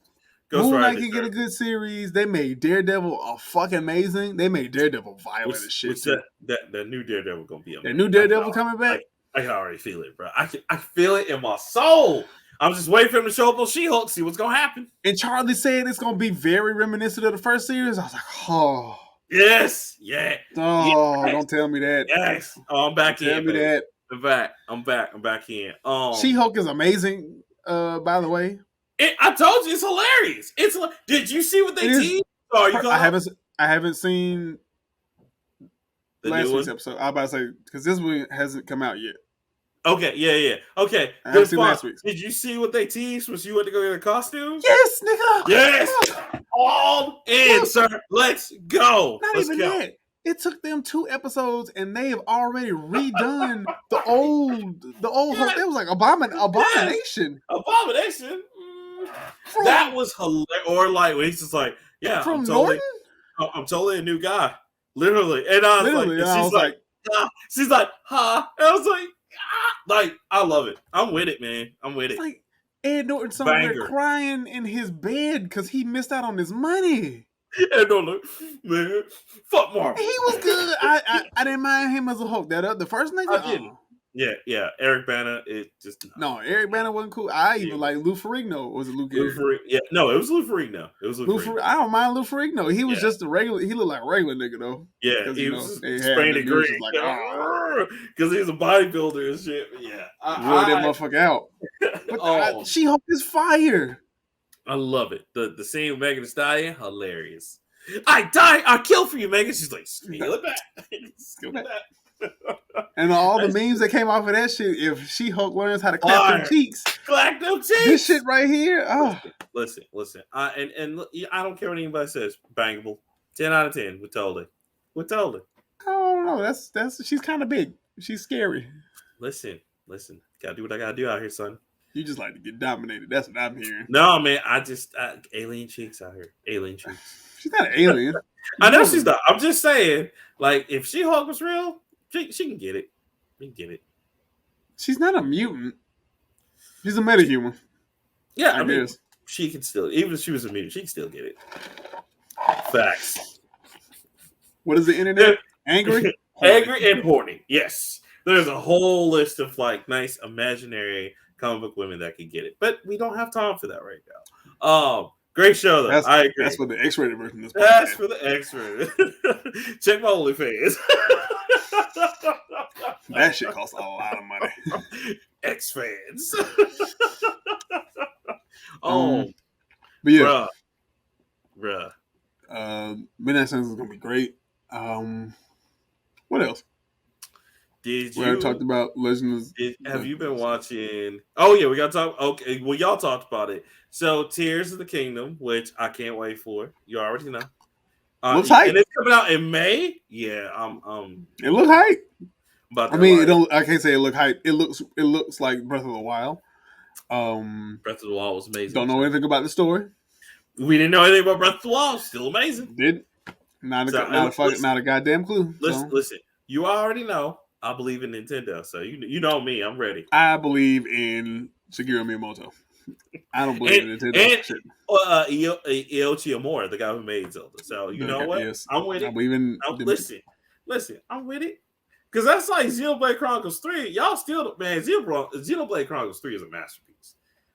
Moon Knight can get a good series. They made Daredevil a fucking amazing. They made Daredevil violent as shit. That new Daredevil gonna be amazing. That new Daredevil coming back. I can already feel it, bro. I feel it in my soul. I'm just waiting for him to show up on She-Hulk, see what's gonna happen. And Charlie said it's gonna be very reminiscent of the first series. I was like, oh. Yes. Yeah. Oh, yes. Don't tell me that. Yes. Oh, I'm back in. Tell me that. I'm back in. She-Hulk is amazing, by the way. I told you it's hilarious. Did you see what they teased? I haven't seen the last week's episode. I was about to say because this one hasn't come out yet. Okay, yeah. Okay, I haven't seen last week's. Did you see what they teased? Was you went to go get a costume? Yes, nigga. Yes. All in, sir. Let's go. Let's even go. That. It took them 2 episodes, and they have already redone the old Hulk. It was like Abomination. Abomination. That was hilarious. Or like when he's just like, yeah, I'm totally a new guy, literally. And I was like, she's like, huh? And I was like, I love it. I'm with it, man. I'm with it. Like Ed Norton somewhere crying in his bed because he missed out on his money. Ed Norton, man, fuck Marvel. He was good. I didn't mind him as a Hulk. The first nigga, I didn't. Yeah. Eric Bana, it just no. Eric Bana wasn't cool. I even like Lou Ferrigno. Was it Lou Ferrigno? Yeah, no, it was Lou Ferrigno. I don't mind Lou Ferrigno. He was just a regular. He looked like a regular nigga though. Yeah, he was spraying the green because he's a bodybuilder and shit. Yeah, rode that motherfucker out. But She-Hulk is fire. I love it. The scene with Megan Thee Stallion, hilarious. I kill for you, Megan. She's like, scale it back. Scale it back. And all the memes that came off of that shit, if She-Hulk learns how to clap them cheeks. This shit right here. Oh. Listen. I don't care what anybody says. Bangable. 10 out of 10. We told it. I don't don't know. That's she's kind of big. She's scary. Listen. Gotta do what I gotta do out here, son. You just like to get dominated. That's what I'm hearing. No, man. Alien cheeks out here. Alien cheeks. She's not an alien. I know she's not. I'm just saying, like, if She-Hulk was real, she can get it. We can get it. She's not a mutant. She's a metahuman. Yeah, I mean, she can still, even if she was a mutant, she can still get it. Facts. What is the internet? Angry? Angry and horny. Yes. There's a whole list of like nice imaginary comic book women that can get it. But we don't have time for that right now. Great show though. I agree. That's for the X-rated version of this. That's for the X-rated. Check my OnlyFans. That shit costs a lot of money. X-Fans. But yeah. Bruh. Midnight Suns is gonna be great. What else? We already talked about Legends. Have you been watching? Oh yeah, we got to talk. Okay, well y'all talked about it. So Tears of the Kingdom, which I can't wait for. You already know. Looks hype. And it's coming out in May. Yeah, It looks hype. But I mean, I can't say it look hype. It looks like Breath of the Wild. Breath of the Wild was amazing. Don't know anything about the story. We didn't know anything about Breath of the Wild. Still amazing. Not a goddamn clue. Listen. You already know. I believe in Nintendo, so you know me. I'm ready. I believe in Shigeru Miyamoto. I don't believe in Nintendo. And Iochi Amora, the guy who made Zelda. So you know what? Yes. I'm with it. I believe in. Listen. I'm with it. Because that's like Xenoblade Chronicles 3. Y'all still, man, Xenoblade Chronicles 3 is a masterpiece.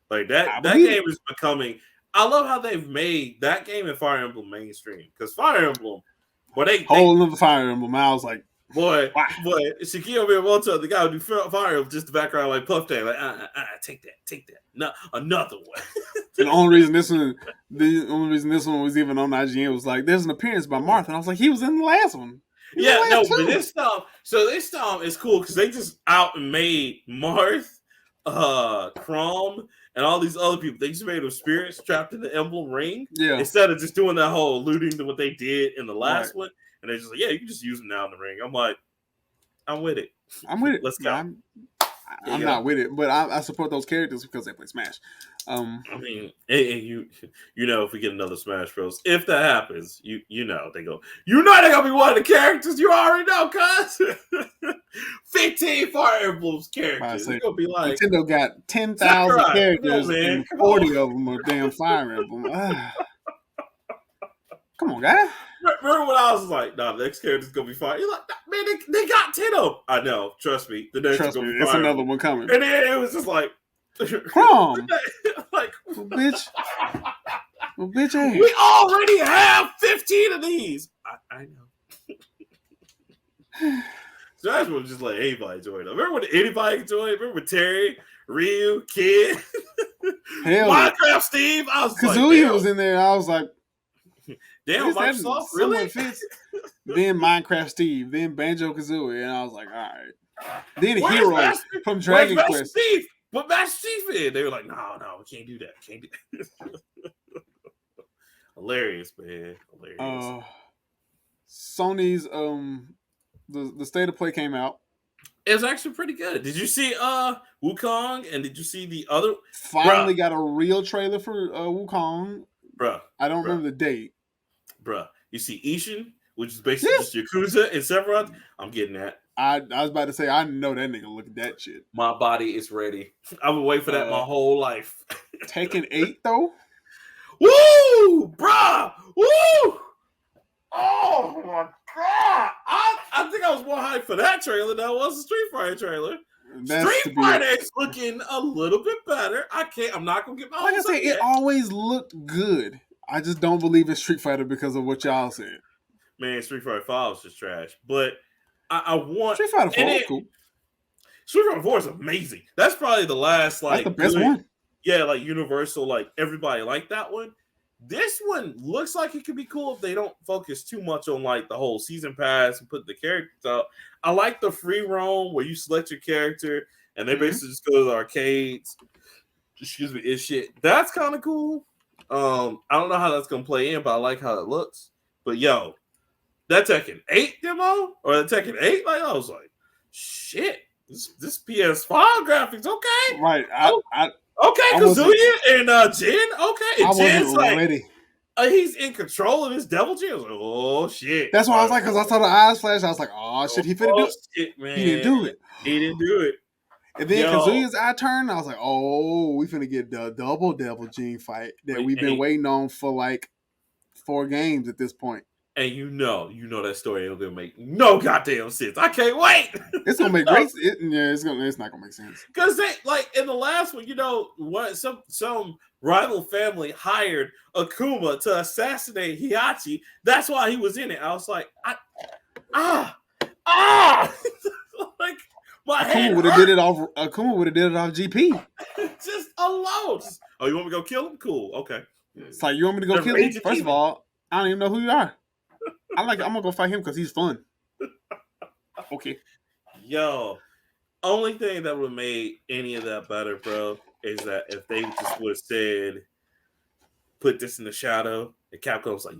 Like that game is becoming. I love how they've made that game and Fire Emblem mainstream. Because Fire Emblem, whole another Fire Emblem. I was like, boy, Shigeru Miyamoto, the guy who do Fire Emblem, just the background like Puff Day, like, take that. No, another one. And the only reason this one was even on IGN was like, there's an appearance by Martha. And I was like, he was in the last one. But this time is cool because they just out and made Marth, Chrom, and all these other people. They just made them spirits trapped in the emblem ring. Yeah. Instead of just doing that whole alluding to what they did in the last one. And they're just like, yeah, you can just use them now in the ring. I'm like, I'm with it. Let's go. I'm not with it, but I support those characters because they play Smash. I mean, and you know, if we get another Smash Bros, if that happens, you know they're gonna be one of the characters. You already know, cuz 15 Fire Emblem's characters. It's gonna be like Nintendo got 10,000 characters and 40 of them are damn Fire Emblem. Come on, guys. Remember when I was like, nah, the next character's gonna be fire? You're like, man, they got 10 of them. I know, trust me. The next one's gonna be fire. It's another one coming. And then it was just like, Chrom. Like, bitch. Well, bitch, hey. We already have 15 of these. I know. So that's what just like anybody joined. Remember when anybody joined? Remember when Terry, Ryu, Kid, Minecraft Steve? I was Kazuya like, was in there. I was like, damn, Microsoft, really? Then Minecraft Steve, then Banjo Kazooie, and I was like, all right. Then Hero from Dragon Quest. Steve? But Master Chief in. They were like, no, we can't do that. Can't do that. Hilarious, man. Hilarious. Sony's the State of Play came out. It was actually pretty good. Did you see Wukong? And did you see the other? Finally got a real trailer for Wukong. Bruh. I don't remember the date. Bruh. You see Ishin, which is basically just Yakuza and Sephiroth. I'm getting that. I was about to say, I know that nigga look at that shit. My body is ready. I've been waiting for that my whole life. Tekken 8, though? Woo! Bruh! Woo! Oh, my God! I think I was more hyped for that trailer than I was the Street Fighter trailer. Street Fighter is looking a little bit better. I'm not going to get my Like I said, it always looked good. I just don't believe in Street Fighter because of what y'all said. Man, Street Fighter 5 was just trash. But I want Street Fighter 4 is cool. Street Fighter 4 is amazing. That's probably the last that's the best one. Yeah, like Universal, like everybody liked that one. This one looks like it could be cool if they don't focus too much on like the whole season pass and put the characters out. I like the free roam where you select your character and they basically just go to the arcades. Excuse me, it's shit. That's kind of cool. I don't know how that's gonna play in, but I like how it looks. But yo, that Tekken 8 demo or the Tekken 8, like I was like, shit, this PS5 graphics, okay. Right. Okay, Kazuya and Jin, okay. And I Jin's wasn't ready. He's in control of his devil Jin. I was like, oh shit. That's why I was like, because I saw the eyes flash, I was like, oh shit, he finna do it. Shit, man. He didn't do it. He didn't do it. And then Kazuya's eye turn, I was like, oh, we finna get the double devil Jin fight that we've been waiting on for like 4 games at this point. And you know that story ain't gonna make no goddamn sense. I can't wait. It's gonna make great. It's not gonna make sense. Because they like in the last one, what some rival family hired Akuma to assassinate Heihachi. That's why he was in it. I was like, like my Akuma would have did it off. Akuma would have did it off GP. Just alone. Oh, you want me to go kill him? Cool. Okay. It's like, you want me to go kill him? First of all, I don't even know who you are. I'm gonna go fight him because he's fun. Okay. Yo, only thing that would have made any of that better, bro, is that if they just would have said, put this in the shadow, and Capcom's like,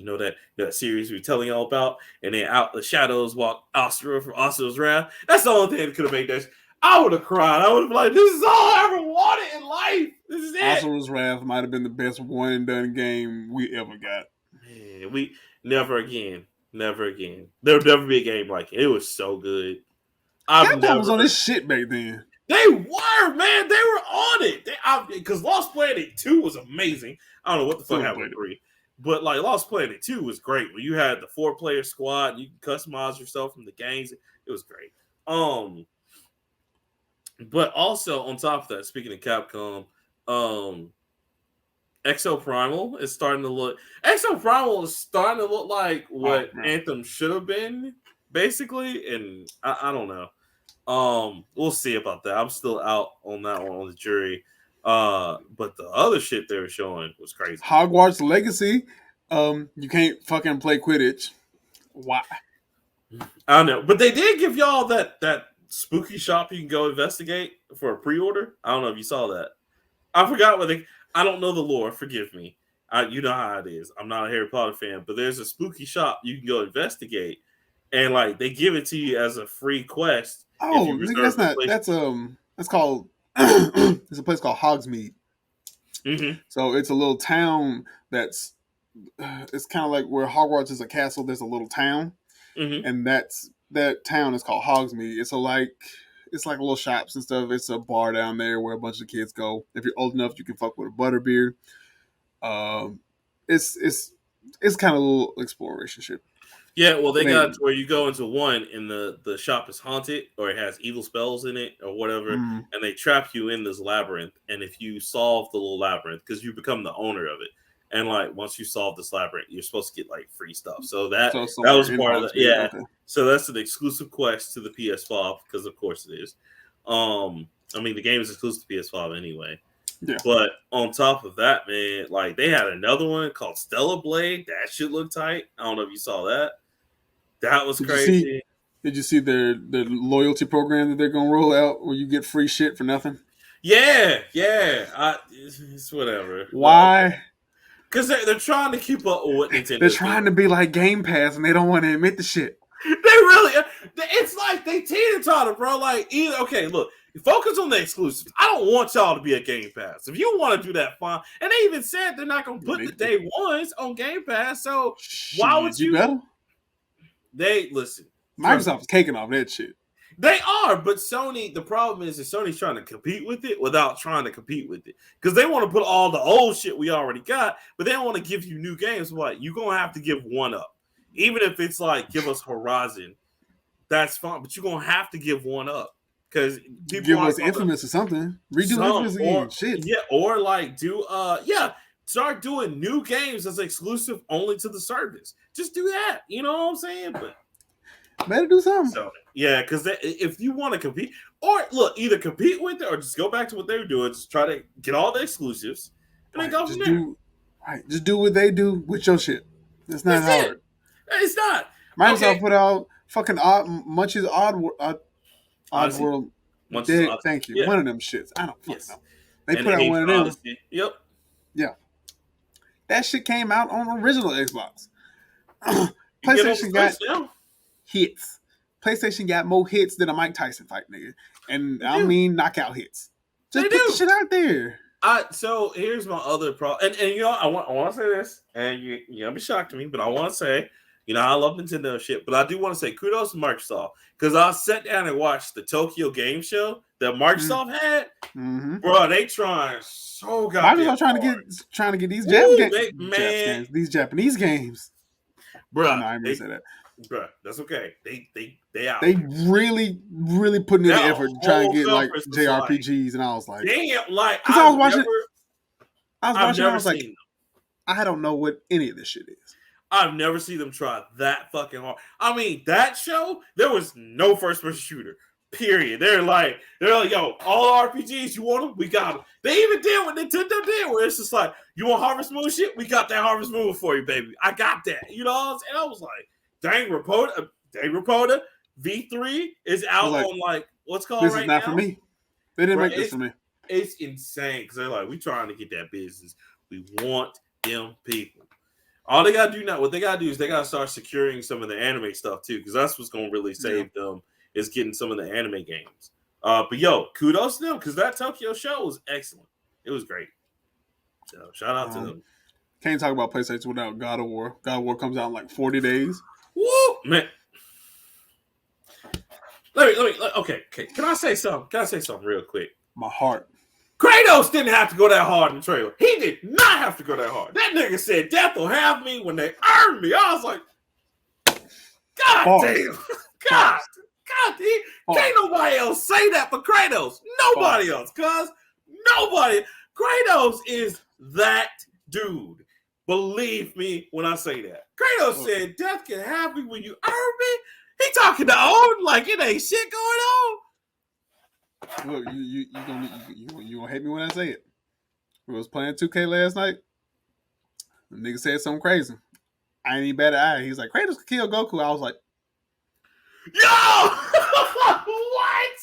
that series we were telling y'all about, and then out the shadows walk Asura from Asura's Wrath. That's the only thing that could have made that. I would have cried. I would have been like, this is all I ever wanted in life. This is it. Asura's Wrath might have been the best one and done game we ever got. Man, we never again. Never again. There'll never be a game like it. It was so good. Capcom was on this shit back then. They were, man. They were on it. Because Lost Planet 2 was amazing. I don't know what the fuck happened with 3. But like Lost Planet 2 was great. When you had the 4-player squad, you can customize yourself from the games. It was great. But also on top of that, speaking of Capcom, Exo Primal is starting to look like what Anthem should have been, basically, and I don't know. We'll see about that. I'm still out on that one on the jury. But the other shit they were showing was crazy. Hogwarts Legacy. You can't fucking play Quidditch. Why? I don't know, but they did give y'all that spooky shop you can go investigate for a pre-order. I don't know if you saw that. I forgot what I don't know the lore. Forgive me. You know how it is. I'm not a Harry Potter fan, but there's a spooky shop you can go investigate, and like they give it to you as a free quest. Oh, that's not. That's called. There's a place called Hogsmeade. Mm-hmm. So it's a little town that's. It's kind of like where Hogwarts is a castle. There's a little town, and that town is called Hogsmeade. It's like little shops and stuff. It's a bar down there where a bunch of kids go. If you're old enough, you can fuck with a butterbeer. It's kind of a little exploration shit. Yeah, well, they got to where you go into one and the shop is haunted or it has evil spells in it or whatever, and they trap you in this labyrinth. And if you solve the little labyrinth, because you become the owner of it, and like once you solve this labyrinth, you're supposed to get like free stuff. So that was part of it. Yeah. Okay. So that's an exclusive quest to the PS5 because of course it is. I mean the game is exclusive to PS5 anyway. Yeah. But on top of that, man, like they had another one called Stellar Blade. That shit looked tight. I don't know if you saw that. That was crazy. Did you see their loyalty program that they're gonna roll out where you get free shit for nothing? Yeah. It's whatever. Why? Because they're trying to keep up with what Nintendo. They're trying to be like Game Pass, and they don't want to admit the shit. They really. It's like they teeter-totter, bro. Like okay, look. Focus on the exclusives. I don't want y'all to be a Game Pass. If you want to do that, fine. And they even said they're not going to put the day ones on Game Pass. So why would you? Better? They listen. Microsoft's caking off that shit. They are, but Sony. The problem is that Sony's trying to compete with it without trying to compete with it because they want to put all the old shit we already got, but they don't want to give you new games. What you're gonna have to give one up, even if it's like give us Horizon. That's fine, but you're gonna have to give one up. Because give us Infamous or something. Redo Infamous again. Shit. Yeah, or like start doing new games as exclusive only to the service. Just do that. You know what I'm saying? But better do something. So, yeah, because if you want to compete, or look, either compete with it or just go back to what they were doing. Just try to get all the exclusives and then go from there. Just do what they do with your shit. It's not hard. It's not. Microsoft put out fucking Munch's Oddworld. Thank you. Yeah. One of them shits. I don't fucking know. They put out one of them. Odyssey. Yep. Yeah. That shit came out on original Xbox. PlayStation got hits. PlayStation got more hits than a Mike Tyson fight, nigga. And I mean knockout hits. Just put the shit out there. So here's my other problem, and you know I want to say this, and you're gonna be shocked to me, but I want to say, you know, I love Nintendo shit, but I do want to say kudos to Microsoft because I sat down and watched the Tokyo Game Show that Microsoft had. Mm-hmm. Bro, they trying so goddamn. Microsoft trying to get these these Japanese games. Bro, no, I didn't say that. Bro, that's okay. They out. They really putting in the effort to try and get like JRPGs, and I was like, damn, like I was watching. I was like, I don't know what any of this shit is. I've never seen them try that fucking hard. I mean, that show, there was no first-person shooter. Period. They're like, yo, all RPGs, you want them? We got them. They even did what Nintendo did, where it's just like, you want Harvest Moon shit? We got that Harvest Moon for you, baby. I got that. You know what I'm saying? I was like, dang, Rapota V3 is out on like what's called this right is not now. For me. They didn't make this for me. It's insane because they're like, we trying to get that business. We want them people. All they gotta do now, what they gotta do is they gotta start securing some of the anime stuff too, because that's what's gonna really save them is getting some of the anime games. But yo, kudos to them because that Tokyo show was excellent. It was great. So shout out to them. Can't talk about PlayStation without God of War. God of War comes out in like 40 days. Woo, man. Let me. Okay. Can I say something real quick? My heart. Kratos didn't have to go that hard in the trailer. He did not have to go that hard. That nigga said, "Death will have me when they earn me." I was like, God damn. God damn. Can't nobody else say that for Kratos. Nobody else, cuz nobody. Kratos is that dude. Believe me when I say that. Kratos said, "Death can have me when you earn me." He talking to old like it ain't shit going on. Look, you gonna hate me when I say it. We was playing 2K last night. The nigga said something crazy. I ain't even bat an eye. He's like, Kratos could kill Goku. I was like, yo! What?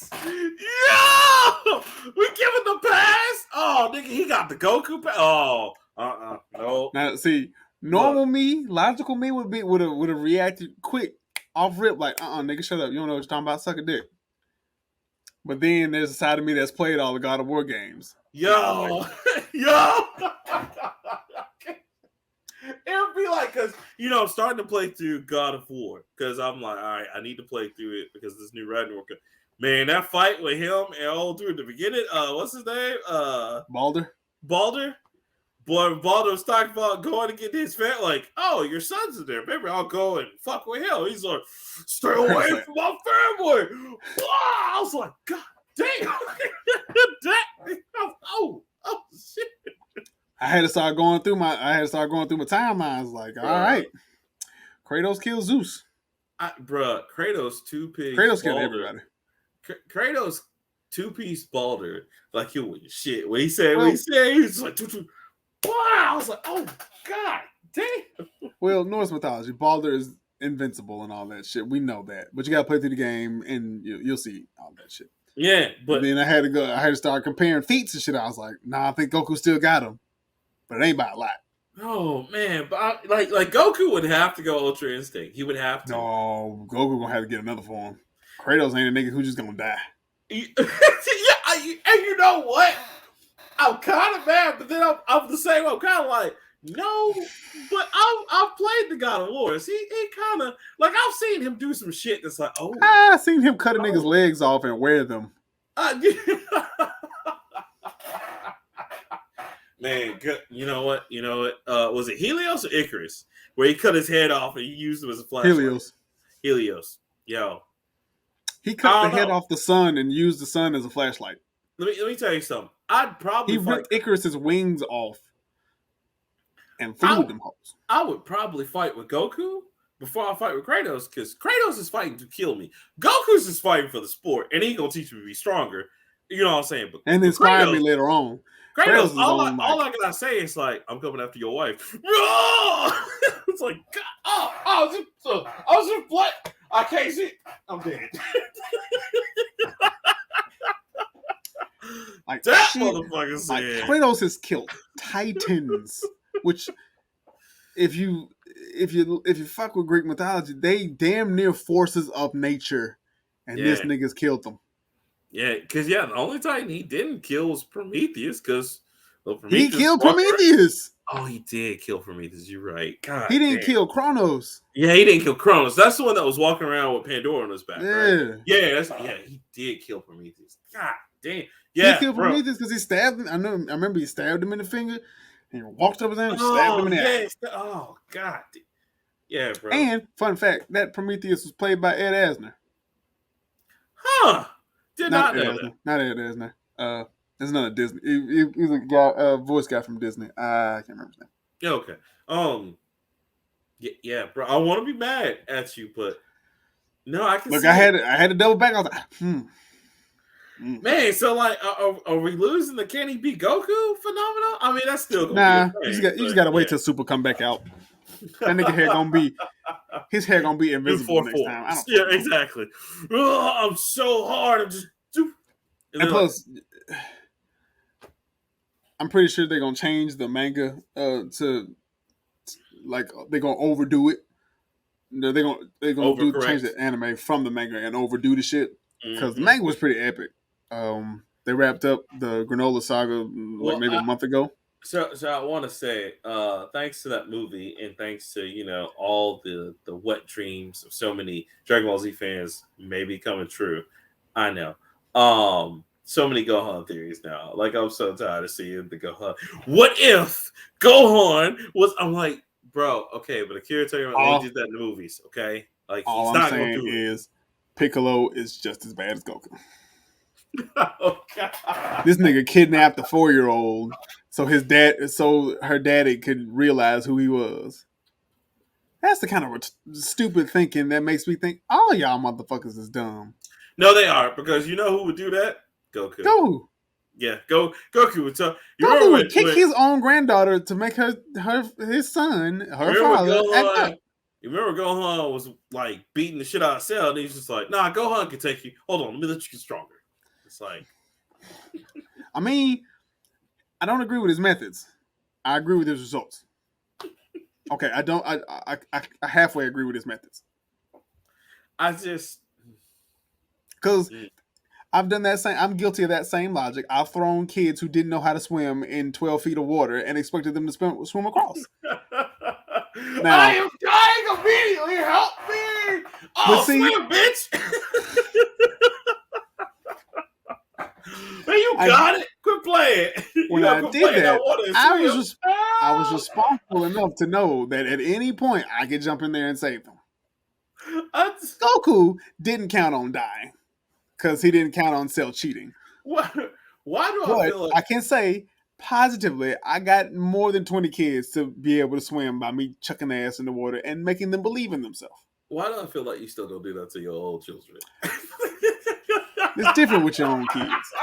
Yo! We giving the pass? Oh, nigga, he got the Goku pass. Oh, no. Now, see, normal me, logical me would have reacted quick off rip like, nigga, shut up. You don't know what you're talking about. Suck a dick. But then there's a side of me that's played all the God of War games. Yo! It would be like, because, I'm starting to play through God of War. Because I'm like, all right, I need to play through it because this new Ragnarok. Man, that fight with him and old dude at the beginning, what's his name? Baldur. Boy, Baldur was talking about going to get his family. Like, oh, your son's in there. Maybe I'll go and fuck with him. He's like, stay away from my family. I was like, God damn. Oh, shit. I had to start going through my timelines. Like, all right, Kratos kills Zeus. Kratos two-piece. Kratos killed everybody. Kratos two-piece Baldur. Like, he was shit. What he said, he's like, wow. I was like, oh, God damn. Well, Norse mythology, Baldur is invincible and all that shit. We know that. But you got to play through the game and you'll see all that shit. Yeah, but then I had to start comparing feats and shit. I was like, nah, I think Goku still got him. But it ain't by a lot. Oh, man. But like Goku would have to go Ultra Instinct. He would have to. No, Goku going to have to get another form. Kratos ain't a nigga who's just going to die. And you know what? I'm kind of mad, but then I'm the same. I'm kind of like, no, but I've played the God of War. He kind of, like, I've seen him do some shit that's like, oh. I seen him cut a nigga's legs off and wear them. Man, good. You know what? Was it Helios or Icarus? Where he cut his head off and he used it as a flashlight? Helios. Yo. He cut the head off the sun and used the sun as a flashlight. Let me tell you something. I'd probably ripped Icarus's wings off and flew them hoes. I would probably fight with Goku before I fight with Kratos, because Kratos is fighting to kill me. Goku's is fighting for the sport, and he's gonna teach me to be stronger. You know what I'm saying? But and inspire me later on. Kratos, all I gotta say is like, I'm coming after your wife. It's like, God, I was just what? I can't see. I'm dead. Like that motherfucker said. Kratos has killed Titans, which if you if you fuck with Greek mythology, they damn near forces of nature, and this nigga's killed them. Yeah, because the only Titan he didn't kill was Prometheus, because he killed Prometheus. Oh, he did kill Prometheus. You're right. God, he didn't kill Kronos. Yeah, he didn't kill Kronos. That's the one that was walking around with Pandora on his back. Yeah, right? He did kill Prometheus. God damn. Yeah, he killed Prometheus because he stabbed him. I remember he stabbed him in the finger. And he walked up his hand and stabbed him in the eye. Oh God. Yeah, bro. And fun fact, that Prometheus was played by Ed Asner. Huh? Did not know that. Not Ed Asner. There's another Disney. He's a guy, voice guy from Disney. I can't remember his name. Yeah, okay. Yeah, bro. I want to be mad at you, but no, I can. Look, I had to double back. I was like, Man, so like, are we losing the can he be Goku phenomenon? I mean, that's still gonna be a thing, you just gotta wait till Super come back out. That nigga hair gonna be invisible next time. Exactly. Oh, I'm so hard. I'm just. And plus, I'm pretty sure they're gonna change the manga to like they're gonna overdo it. They're gonna change the anime from the manga and overdo the shit because the manga was pretty epic. They wrapped up the Granola saga maybe a month ago. So I want to say, thanks to that movie and thanks to all the wet dreams of so many Dragon Ball Z fans maybe coming true. I know. So many Gohan theories now. Like, I'm so tired of seeing the Gohan. What if Gohan was? I'm like, bro, okay, but Akira Toriyama did that in the movies, okay? Like, all he's I'm saying is Piccolo is just as bad as Goku. Oh God! This nigga kidnapped the 4-year-old so her daddy could realize who he was. That's the kind of stupid thinking that makes me think all y'all motherfuckers is dumb. No, they are, because you know who would do that? Goku. Yeah, Goku would tell. Goku would kick his own granddaughter to make his son, her father, act up. You remember Gohan was like beating the shit out of Cell, and he's just like, "Nah, Gohan can take you. Hold on, let me let you get stronger." It's like, I mean, I don't agree with his methods. I agree with his results. Okay, I don't. I halfway agree with his methods. Because I've done that same. I'm guilty of that same logic. I've thrown kids who didn't know how to swim in 12 feet of water and expected them to swim across. Now, I am dying immediately. Help me! Oh, swim, bitch! Man, you got it. Quit playing. When I did that, I was responsible enough to know that at any point I could jump in there and save them. Goku didn't count on dying because he didn't count on Cell cheating. Why do I feel like... I can say positively I got more than 20 kids to be able to swim by me chucking their ass in the water and making them believe in themselves. Why do I feel like you still don't do that to your old children? It's different with your own kids.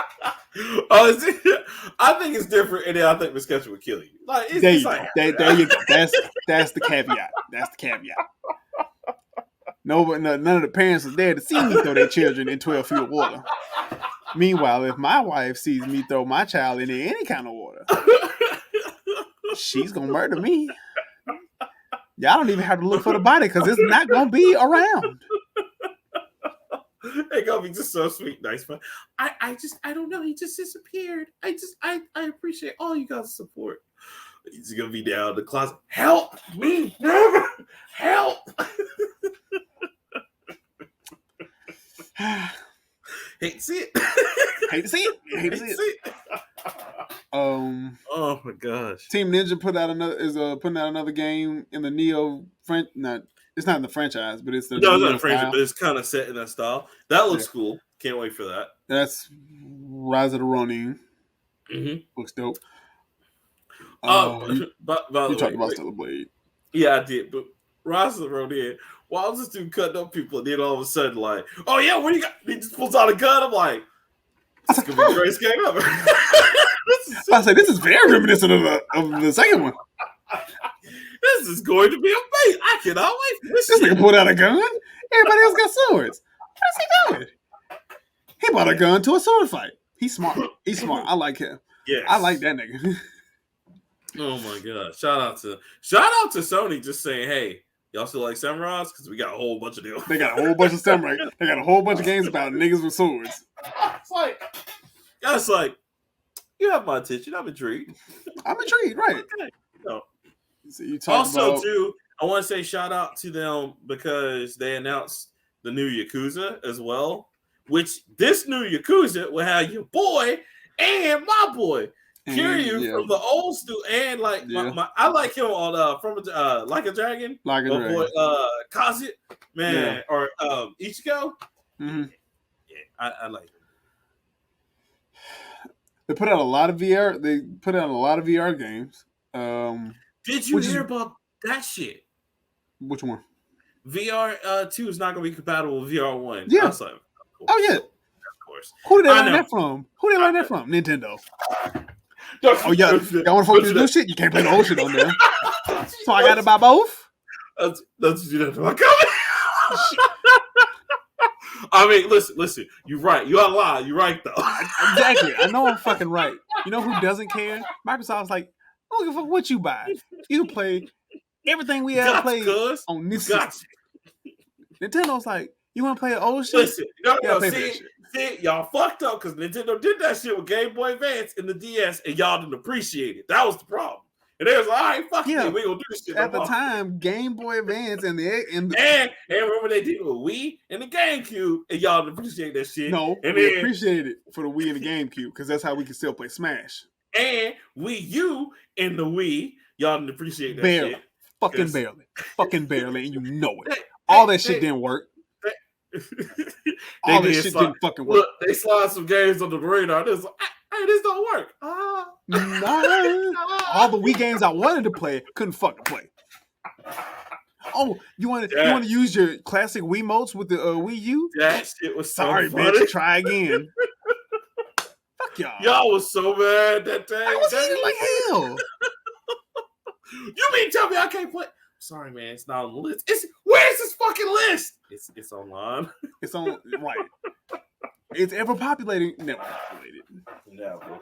I think it's different, and then I think Miss would kill you. Like, there you go. That's the caveat. That's the caveat. None of the parents are there to see me throw their children in 12 feet of water. Meanwhile, if my wife sees me throw my child into any kind of water, she's gonna murder me. Y'all don't even have to look for the body because it's not gonna be around. It's gonna be just so sweet, nice fun. I don't know. He just disappeared. I appreciate all you guys' support. He's gonna be down in the closet. Help me, help! Hate to see it. Hate to see it. Oh my gosh. Team Ninja putting out another game in the Neo it's not in the franchise, but it's the it's not a franchise, but it's kind of set in that style. That looks cool. Can't wait for that. That's Rise of the Ronin. Mm-hmm. Looks dope. You talked about Stellar Blade. Yeah, I did. But Rise of the Ronin, why was this dude cutting up people and then all of a sudden like, oh yeah, what do you got? He just pulls out a gun. I'm like, this is going to be the greatest game ever. I say, this is very reminiscent of the second one. This is going to be amazing. I cannot wait for this. This nigga pulled out a gun. Everybody else got swords. What is he doing? He brought a gun to a sword fight. He's smart. I like him. Yes. I like that nigga. Oh my god! Shout out to Sony just saying, hey, y'all still like samurais? Because we got a whole bunch of them. They got a whole bunch of samurai. They got a whole bunch of games about niggas with swords. It's like you have my attention. I'm intrigued. Right? Okay. No. So you talk also, about... too, I want to say shout out to them because they announced the new Yakuza as well. Which this new Yakuza will have your boy and my boy Kiryu from the old school, and like I like him on from Like a Dragon. Like a Dragon. Boy, Kazu, man, or Ichigo. Mm-hmm. Yeah, I like him. They put out a lot of VR. They put out a lot of VR games. Did you hear about that shit? Which one? VR 2 is not going to be compatible with VR 1. Yeah. I was like, oh yeah. Of course. Who did they learn that from? Nintendo. Oh yeah, y'all want to focus on this new shit? You can't play the old shit on there. So I got to buy both. That's what you did to my comment. I mean, listen. You're right. You are lying. You're right though. Exactly. I know I'm fucking right. You know who doesn't care? Microsoft's like, I don't give a fuck what you buy. You can play everything we ever played on this system. Nintendo's like, you want to play an old shit? Listen, see, y'all fucked up because Nintendo did that shit with Game Boy Advance and the DS, and y'all didn't appreciate it. That was the problem. And they was like, all right, fuck it, we gonna do this shit. At the time, Game Boy Advance and remember they did it with Wii and the GameCube, and y'all didn't appreciate that shit. No, and we appreciated it for the Wii and the GameCube because that's how we can still play Smash. And Wii U and the Wii, y'all didn't appreciate that shit. Fucking barely, and you know it. All that shit didn't work. All that shit didn't fucking work. Look, they slide some games under the radar. This like, hey, this don't work. All the Wii games I wanted to play couldn't fucking play. Oh, you want to use your classic Wiimotes with the Wii U? That shit was so sorry, funny. Bitch. Try again. Fuck y'all. Y'all was so mad that day. I was hating like hell. You mean tell me I can't play? Sorry, man, it's not on the list. Where's this fucking list? It's online. It's on right. It's ever populating. Never populated. Never.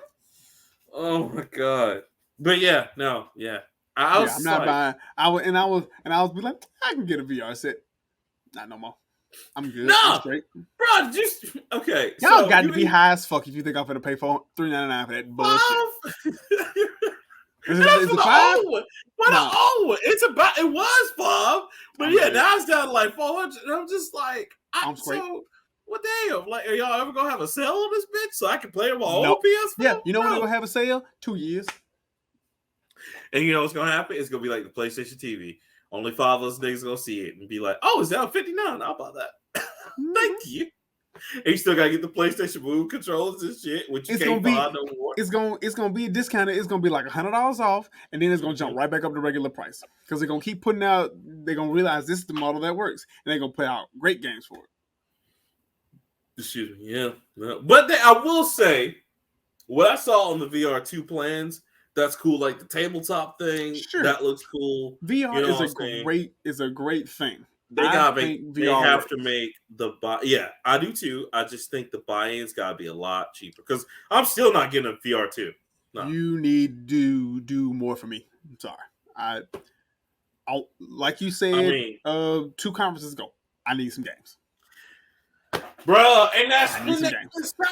Oh my god. But yeah, no, yeah. I'm not buying. I was be like, I can get a VR set. Not no more. I'm good. No, I'm straight. Bro, just okay. Y'all got to be high as fuck if you think I'm gonna pay for $3.99 for that bullshit. Is it $5? The old one. It was $5, but now it's down to like $400. And I'm just like, I'm straight. So what damn? Like, are y'all ever gonna have a sale on this bitch so I can play on my old PS4? Yeah, you know when they're gonna have a sale? 2 years. And you know what's gonna happen? It's gonna be like the PlayStation TV. Only 5 of us niggas gonna see it and be like, "Oh, it's down $59. I'll buy that." Thank you. And you still gotta get the PlayStation Move controllers and shit, which you can't buy no more. It's gonna be discounted. It's gonna be like $100 off, and then it's gonna jump right back up to regular price because they're gonna keep putting out. They're gonna realize this is the model that works, and they're gonna put out great games for it. Excuse me, yeah. But I will say, what I saw on the VR2 plans, that's cool. Like the tabletop thing, that looks cool. VR is a great thing. They have to make the buy. Yeah, I do too. I just think the buy-ins gotta be a lot cheaper because I'm still not getting a VR2. No. You need to do more for me. I'm sorry. I'll like you said. 2 conferences ago. I need some games. Bro, and that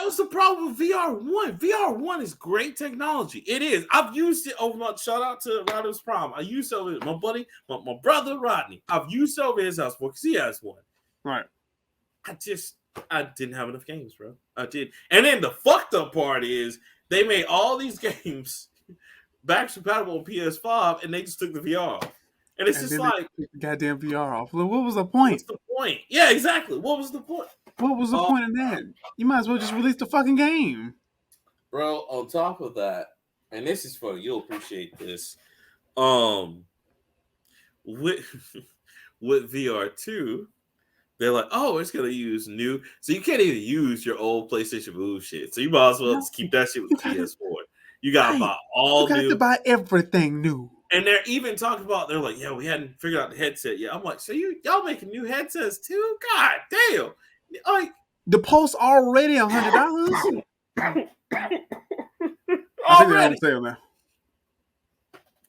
was the problem with VR1. VR1 is great technology. It is. I've used it over shout out to Rodney's Prom. I used it over my buddy, my brother Rodney. I've used it over his house because he has one. Right. I didn't have enough games, bro. I did. And then the fucked up part is they made all these games back compatible on PS5 and they just took the VR off. And it's just like goddamn VR off. What was the point? What's the point? Yeah, exactly. What was the point? What was the point of that? You might as well just release the fucking game. Bro, on top of that, and this is funny, you'll appreciate this. With VR2, they're like, oh, it's gonna use new. So you can't even use your old PlayStation Move shit. So you might as well just keep that shit with the PS4. You gotta buy all new. You got to buy everything new. And they're even talking about, they're like, yeah, we hadn't figured out the headset yet. I'm like, so y'all making new headsets too? God damn. Like the Pulse already $100. I think they're on sale now.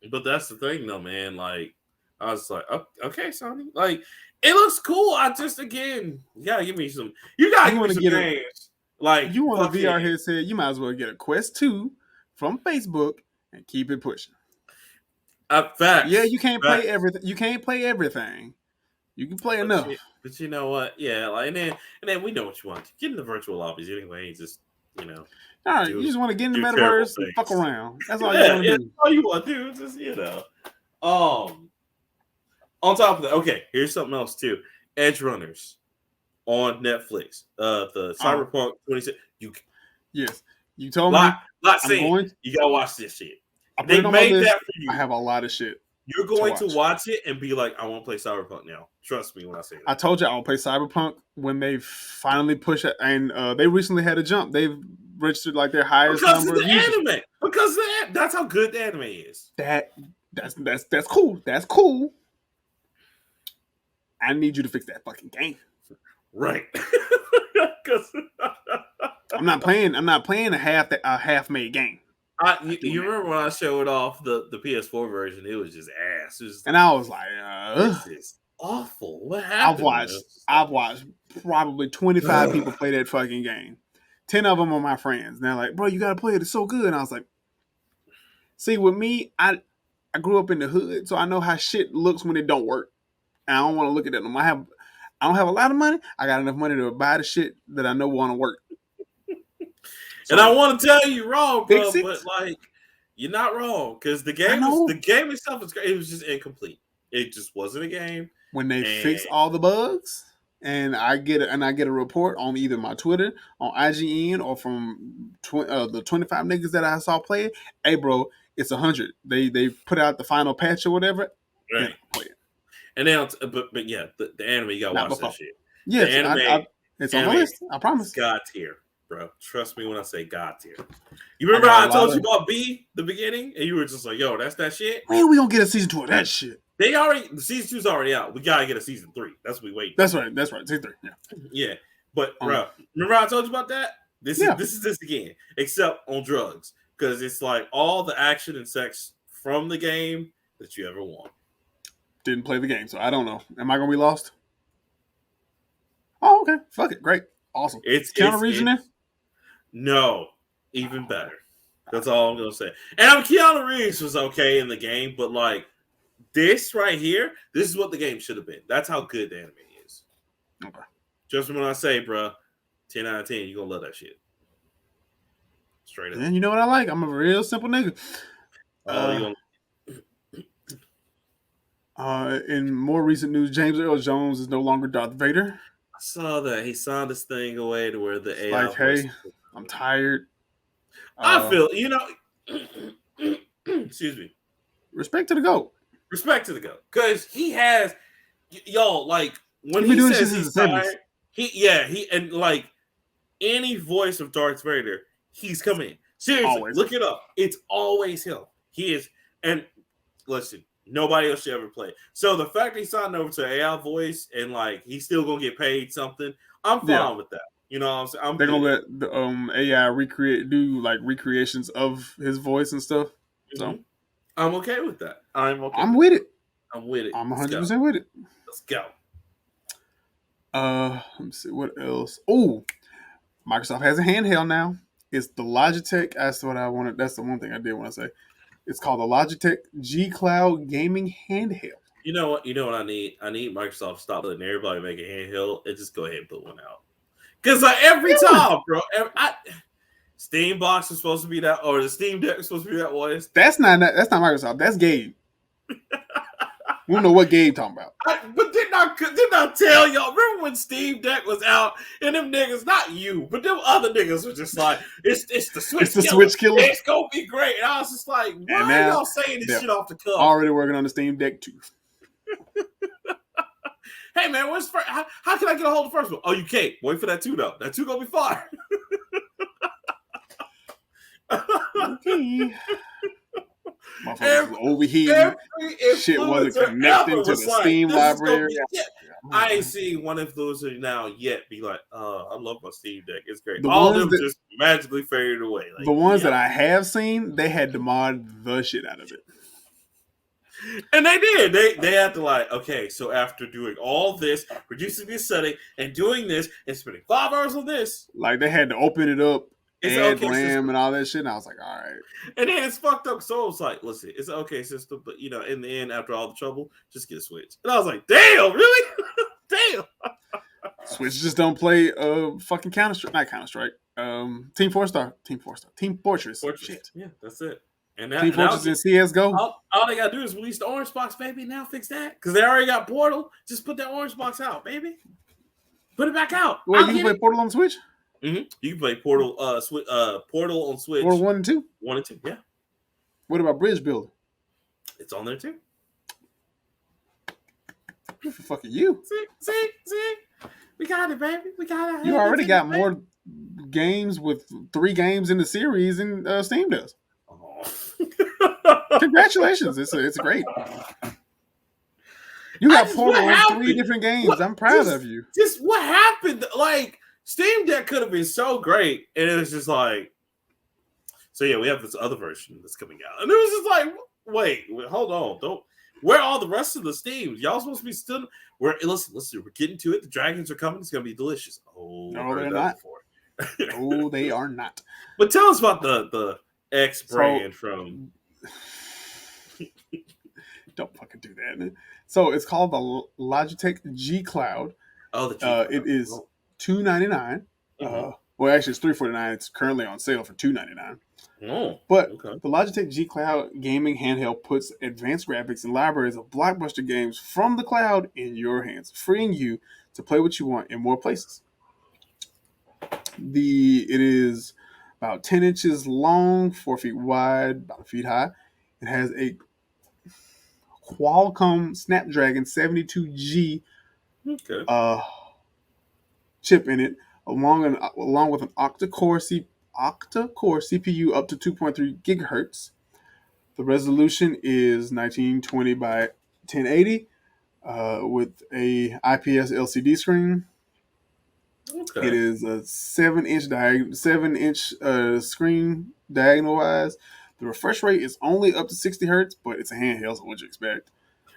But that's the thing, though, man. Like, I was like, okay, Sony. Like, it looks cool. I just, again, you gotta give me some. You gotta give me some games. Like, you want fucking, a VR headset? You might as well get a Quest 2 from Facebook and keep it pushing. Facts. Yeah, you can't play everything. You can't play everything. You can play enough. But you know what? Yeah, like, and then we know what you want. Get in the virtual lobbies anyway. Just, you know. All right, you just want to get in the metaverse and fuck around. That's all you want to do. That's all you want to do. Just, you know. On top of that, okay, here's something else too. Edge Runners on Netflix. The Cyberpunk 26. Yes, you told me. You gotta watch this shit. They made that for you. I have a lot of shit. You're going to watch it and be like, I want to play Cyberpunk now. Trust me when I say that. I told you I will play Cyberpunk when they finally push it, and they recently had a jump. They've registered like their highest number of users. Anime. Because that's how good the anime is. That's cool. That's cool. I need you to fix that fucking game. Right. I'm not playing a half-made game. You remember when I showed off the PS4 version? It was just ass. And I was like, this is awful. What happened? I've watched probably 25 people play that fucking game. 10 of them are my friends. And they're like, bro, you gotta play it. It's so good. And I was like, see, with me, I grew up in the hood, so I know how shit looks when it don't work. And I don't want to look at it. I don't have a lot of money. I got enough money to buy the shit that I know want to work. So, and I want to tell you wrong, bro, but like you're not wrong because the game itself is great. It was just incomplete. It just wasn't a game. When they fix all the bugs, and I get a report on either my Twitter, on IGN, or from the 25 niggas that I saw play it. Hey, bro, it's 100. They put out the final patch or whatever. Right. Play it. And then, but yeah, the anime, you gotta watch that shit. Yeah, it's on the list. I promise. God tier, bro. Trust me when I say God tier. You remember how I told you about B, the beginning, and you were just like, "Yo, that's that shit." Man, we gonna get a season 2 of that shit. The season 2's already out. We gotta get a season 3. That's what we wait. That's right. Season 3. Yeah, but bro, remember how I told you about that? This is this again, except on drugs, because it's like all the action and sex from the game that you ever want. Didn't play the game, so I don't know. Am I gonna be lost? Oh, okay. Fuck it. Great. Awesome. It's Keanu Reeves in there? No. Even better. That's all I'm gonna say. And Keanu Reeves was okay in the game, but like this right here, this is what the game should have been. That's how good the anime is. Okay. Just when I say, bro, 10 out of 10, you're gonna love that shit. Straight up. And you know what I like? I'm a real simple nigga. In more recent news, James Earl Jones is no longer Darth Vader. I saw that. He signed this thing away to where the AI... Like, hey, I'm tired. I feel, excuse me. Respect to the GOAT. Respect to the GOAT. Because he has... Y'all, like, when he says he's tired, and like, any voice of Darth Vader, he's coming in. Seriously, always. Look it up. It's always him. He is... And, listen... Nobody else should ever play. So the fact that he signed over to AI voice and like he's still gonna get paid something, I'm fine with that. You know what I'm saying? They're gonna let the AI recreations of his voice and stuff. So I'm okay with that. I'm with it. I'm with it. I'm 100% with it. Let's go. Let me see what else. Oh, Microsoft has a handheld now. It's the Logitech. That's what I wanted. That's the one thing I did want to say. It's called the Logitech G Cloud Gaming Handheld. You know what? I need? I need Microsoft to stop letting everybody make a handheld and just go ahead and put one out. Because like every time, bro, Steam Box is supposed to be that, or the Steam Deck is supposed to be that way. That's not Microsoft. That's Gabe. We don't know what Gabe talking about. But didn't I tell y'all? Remember when Steam Deck was out and them niggas, not you, but them other niggas were just like, it's the Switch. It's the Switch killer. It's gonna be great. And I was just like, why are y'all saying this shit off the cuff? Already working on the Steam Deck too. Hey man, what's first? How can I get a hold of the first one? Oh, you can't. Wait for that 2 though. That 2 gonna be fire. Okay. Overheating. Shit wasn't connecting to the Steam library. I ain't seen one influencer now yet be like, I love my Steam Deck. It's great. All of them just magically faded away. Like, the ones that I have seen, they had to mod the shit out of it. And they did. They had to like, okay, so after doing all this, reducing this setting and doing this and spending 5 hours on this, like they had to open it up, it's an add okay RAM system. and all that shit. And I was like, all right. And then it's fucked up. So it's like, listen, it's an okay system, but you know, in the end, after all the trouble, just get a Switch. And I was like, damn, really? Damn. Switch just don't play fucking Counter Strike, not Counter Strike. Team Fortress. Shit. Yeah, that's it. And Team Fortress and CS:GO. All they gotta do is release the orange box, baby. Now fix that because they already got Portal. Just put that orange box out, baby. Put it back out. Wait, you can play Portal on Switch? Mm-hmm. You can play Portal. Portal on Switch. Portal 1 and 2. 1 and 2. Yeah. What about Bridge Builder? It's on there too. Good for fucking you. See. We got it, baby. We got it. You already got more games with 3 games in the series than Steam does. Congratulations. It's great. You got Portal on 3 different games. I'm proud of you. Just what happened? Like, Steam Deck could have been so great. And it was just like, so yeah, we have this other version that's coming out. And it was just like, wait, hold on. Where are all the rest of the Steams? Y'all supposed to be still. Listen, we're getting to it. The dragons are coming. It's going to be delicious. Oh, no, they're not. No, they are not. But tell us about the X brand from. Don't fucking do that. So it's called the Logitech G Cloud. Oh, the G Cloud. It is $299. Mm-hmm. Well, actually, it's $349. It's currently on sale for $299. Oh, but the Logitech G Cloud gaming handheld puts advanced graphics and libraries of blockbuster games from the cloud in your hands, freeing you to play what you want in more places. It is about 10 inches long, 4 feet wide, about 1 feet high. It has a Qualcomm Snapdragon 72G chip in it, along with an octa-core CPU up to 2.3 gigahertz. The resolution is 1920 by 1080 with a IPS LCD screen. Okay. It is a 7-inch screen diagonal wise. The refresh rate is only up to 60 hertz, but it's a handheld, so what you expect?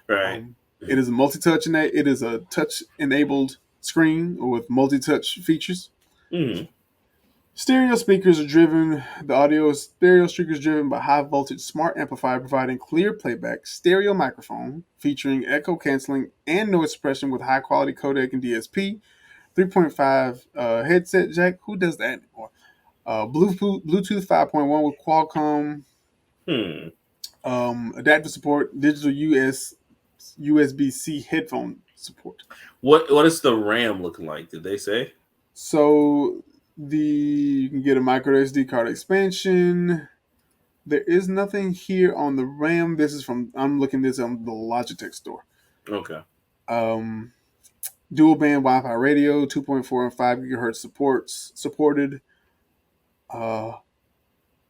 Right. It is a multi-touch. It is a touch-enabled screen with multi-touch features. Mm-hmm. Stereo speakers are driven. The audio stereo speakers driven by high-voltage smart amplifier, providing clear playback. Stereo microphone featuring echo canceling and noise suppression with high-quality codec and DSP. 3.5 headset jack. Who does that anymore? Bluetooth 5.1 with Qualcomm. Adaptive support. Digital USB-C headphone support. What is the RAM looking like? Did they say? So you can get a micro SD card expansion. There is nothing here on the RAM. I'm looking this on the Logitech store. Okay. Dual band Wi-Fi radio, 2.4 and 5 gigahertz supported. The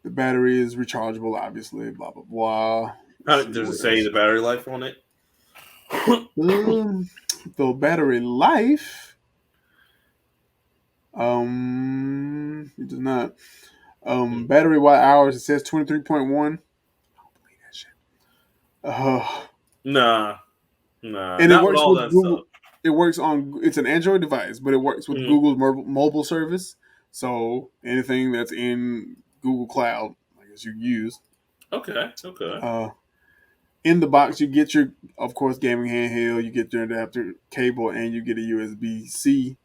battery is rechargeable, obviously. Blah blah blah. Does it say the battery life on it? The battery life. It does not. Battery watt hours. It says 23.1. I don't believe that shit. Nah. And it works with Google. Stuff. It works on. It's an Android device, but it works with Google's mobile service. So anything that's in Google Cloud, I guess you use. Okay. In the box, you get your, of course, gaming handheld. You get your adapter cable, and you get a USB-C,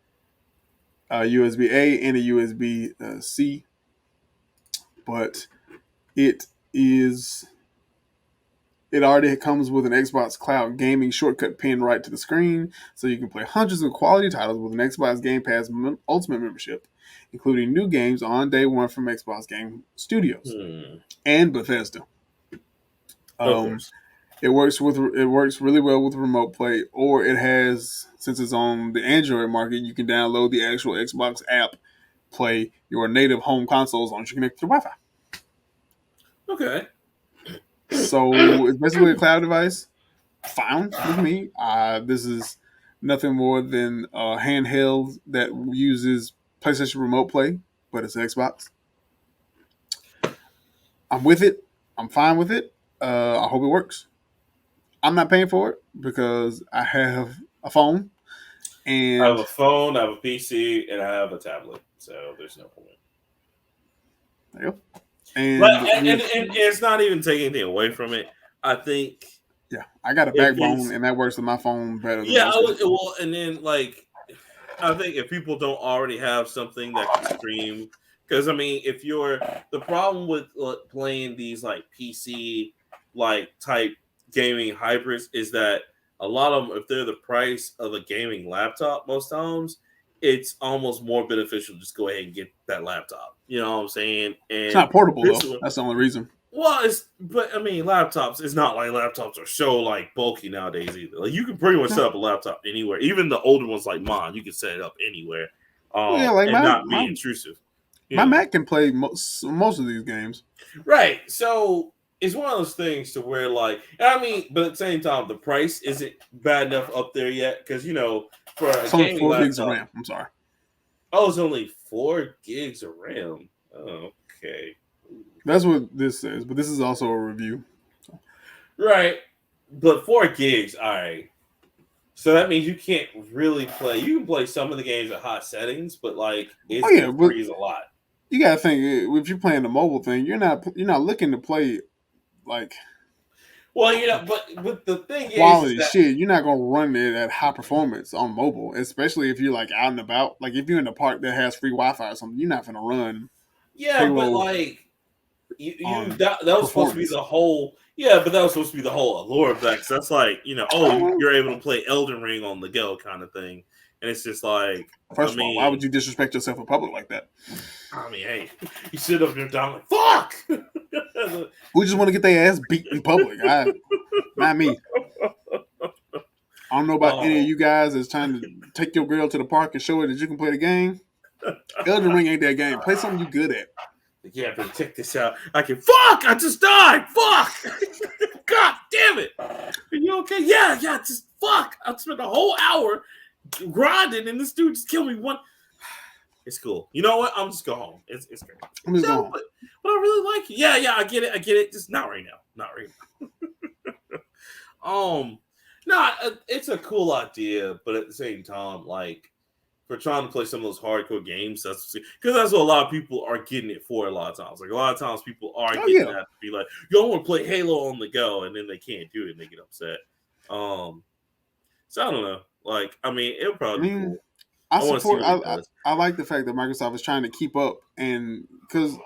USB-A, and a USB-C. But it already comes with an Xbox Cloud gaming shortcut pinned right to the screen, so you can play hundreds of quality titles with an Xbox Game Pass Ultimate membership, including new games on day one from Xbox Game Studios and Bethesda. It works really well with remote play, or it has, since it's on the Android market, you can download the actual Xbox app, play your native home consoles once you connect to Wi-Fi. Okay. So it's basically a cloud device. Fine with me. This is nothing more than a handheld that uses PlayStation Remote Play, but it's Xbox. I'm with it. I'm fine with it. I hope it works. I'm not paying for it because I have a phone I have and a phone, I have a PC, and I have a tablet. So there's no point. yep. But And with and it's not even taking anything away from it. I think yeah, I got a if backbone it's and that works with my phone better than yeah, most things. well, and then like I think if people don't already have something that can stream, because I mean, if you're the problem with playing these like PC like type gaming hybrids is that a lot of them, if they're the price of a gaming laptop, most times it's almost more beneficial to just go ahead and get that laptop. You know what I'm saying? It's And not portable this though. That's the only reason. well, but I mean, laptops. It's not like laptops are so like bulky nowadays either. Like you can pretty much No. set up a laptop anywhere. Even the older ones like mine, you can set it up anywhere, Well, yeah, like and not be intrusive. You my know, Mac can play most of these games. right? So it's one of those things to where like, I mean, but at the same time, the price isn't bad enough up there yet because for a It's only gaming 4 gigs of laptop, RAM. I'm sorry. oh, it's only 4 gigs of RAM. Oh, okay. That's what this says, but this is also a review. Right. But 4 gigs, all right. So that means you can't really play. You can play some of the games at hot settings, but like it's Yeah, gonna but freeze a lot. you gotta think if you're playing the mobile thing, you're not looking to play like Well, but the thing is quality that shit. You're not gonna run it at high performance on mobile, especially if you're like out and about. Like if you're in a park that has free Wi-Fi or something, you're not gonna run yeah, but Halo like you on that was supposed to be performance. the whole but that was supposed to be the whole allure of that. 'Cause that's like you're able to play Elden Ring on the go kind of thing, and it's just like First of all, why would you disrespect yourself in public like that? I mean, hey, you sit up there down like fuck. We just want to get their ass beat in public. Not me. I don't know about any of Oh. you guys that's trying to take your girl to the park and show her that you can play the game. Elden Ring ain't that game. Play something you good at. Yeah, but check this out. I can fuck. I just died. Fuck. God damn it. Are you okay? Yeah. Just fuck. I spent a whole hour grinding, and this dude just killed me one. It's cool. You know what? I'm just go home. It's great. I'm just No, going. but I really like it. Yeah. I get it. Just not right now. Not right now. No, it's a cool idea, but at the same time, like for trying to play some of those hardcore games, that's because that's what a lot of people are getting it for. A lot of times, like a lot of times, people are Oh getting yeah. that to be like, "Yo, I want to play Halo on the go," and then they can't do it, and they get upset. So I don't know. Like, I mean, it'll I probably be mean, cool. I I want to see support. what it does. I like the fact that Microsoft is trying to keep up, and because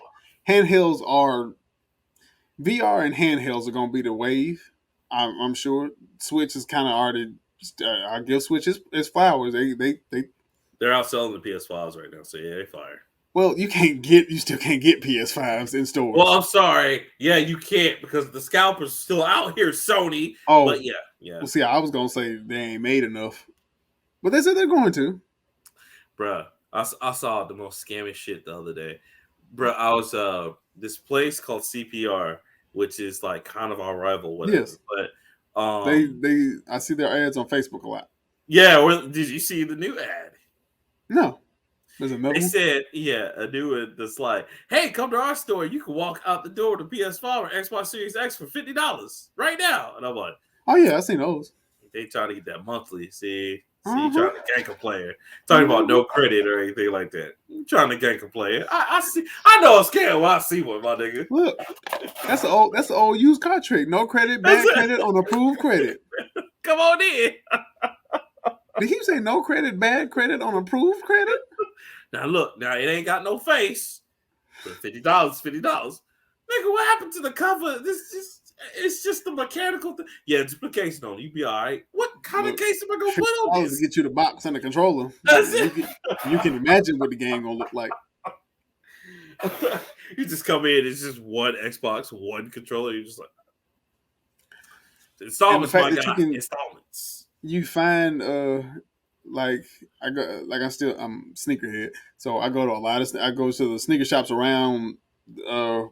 handhelds are VR and handhelds are going to be the wave. I'm sure Switch is kind of already. I give Switch its flowers. They're outselling the PS5s right now, so yeah, they fire. Well, you still can't get PS5s in Well, stores. I'm sorry. Yeah, you can't because the scalpers still out here, Sony. Oh, But yeah, well, see, I was gonna say they ain't made enough, but they said they're going to. bruh. I saw the most scammy shit the other day, bruh. I was this place called CPR, which is like kind of our rival, whatever. Yes, But I see their ads on Facebook a lot. yeah. Well, did you see the new ad? No, there's another They one. said, a new one that's like, hey, come to our store. You can walk out the door with a PS5 or Xbox Series X for $50 right now. And I'm like, Oh yeah, I seen those. they trying to get that monthly. See, you Uh-huh. trying to gank a player. Talking about Uh-huh. no credit or anything like that. You trying to gank a player. I see. I know a scam when I see one, my nigga. Look, that's the old used car trick. No credit, That's bad it. credit on approved credit. Come on in. Did he say no credit, bad credit on approved credit? Now look, now it ain't got no face. But $50, $50. Nigga, what happened to the cover? It's just the mechanical thing. Yeah, duplication on it. You be all right. What kind of Look, case am I gonna put on $50 to this? get you the box and the controller. That's it. You can imagine what the game gonna look like. You just come in, it's just one Xbox, one controller. You're just like And the installments, fact my that guy. Installments. you find like I'm sneakerhead, so I go to I go to the sneaker shops around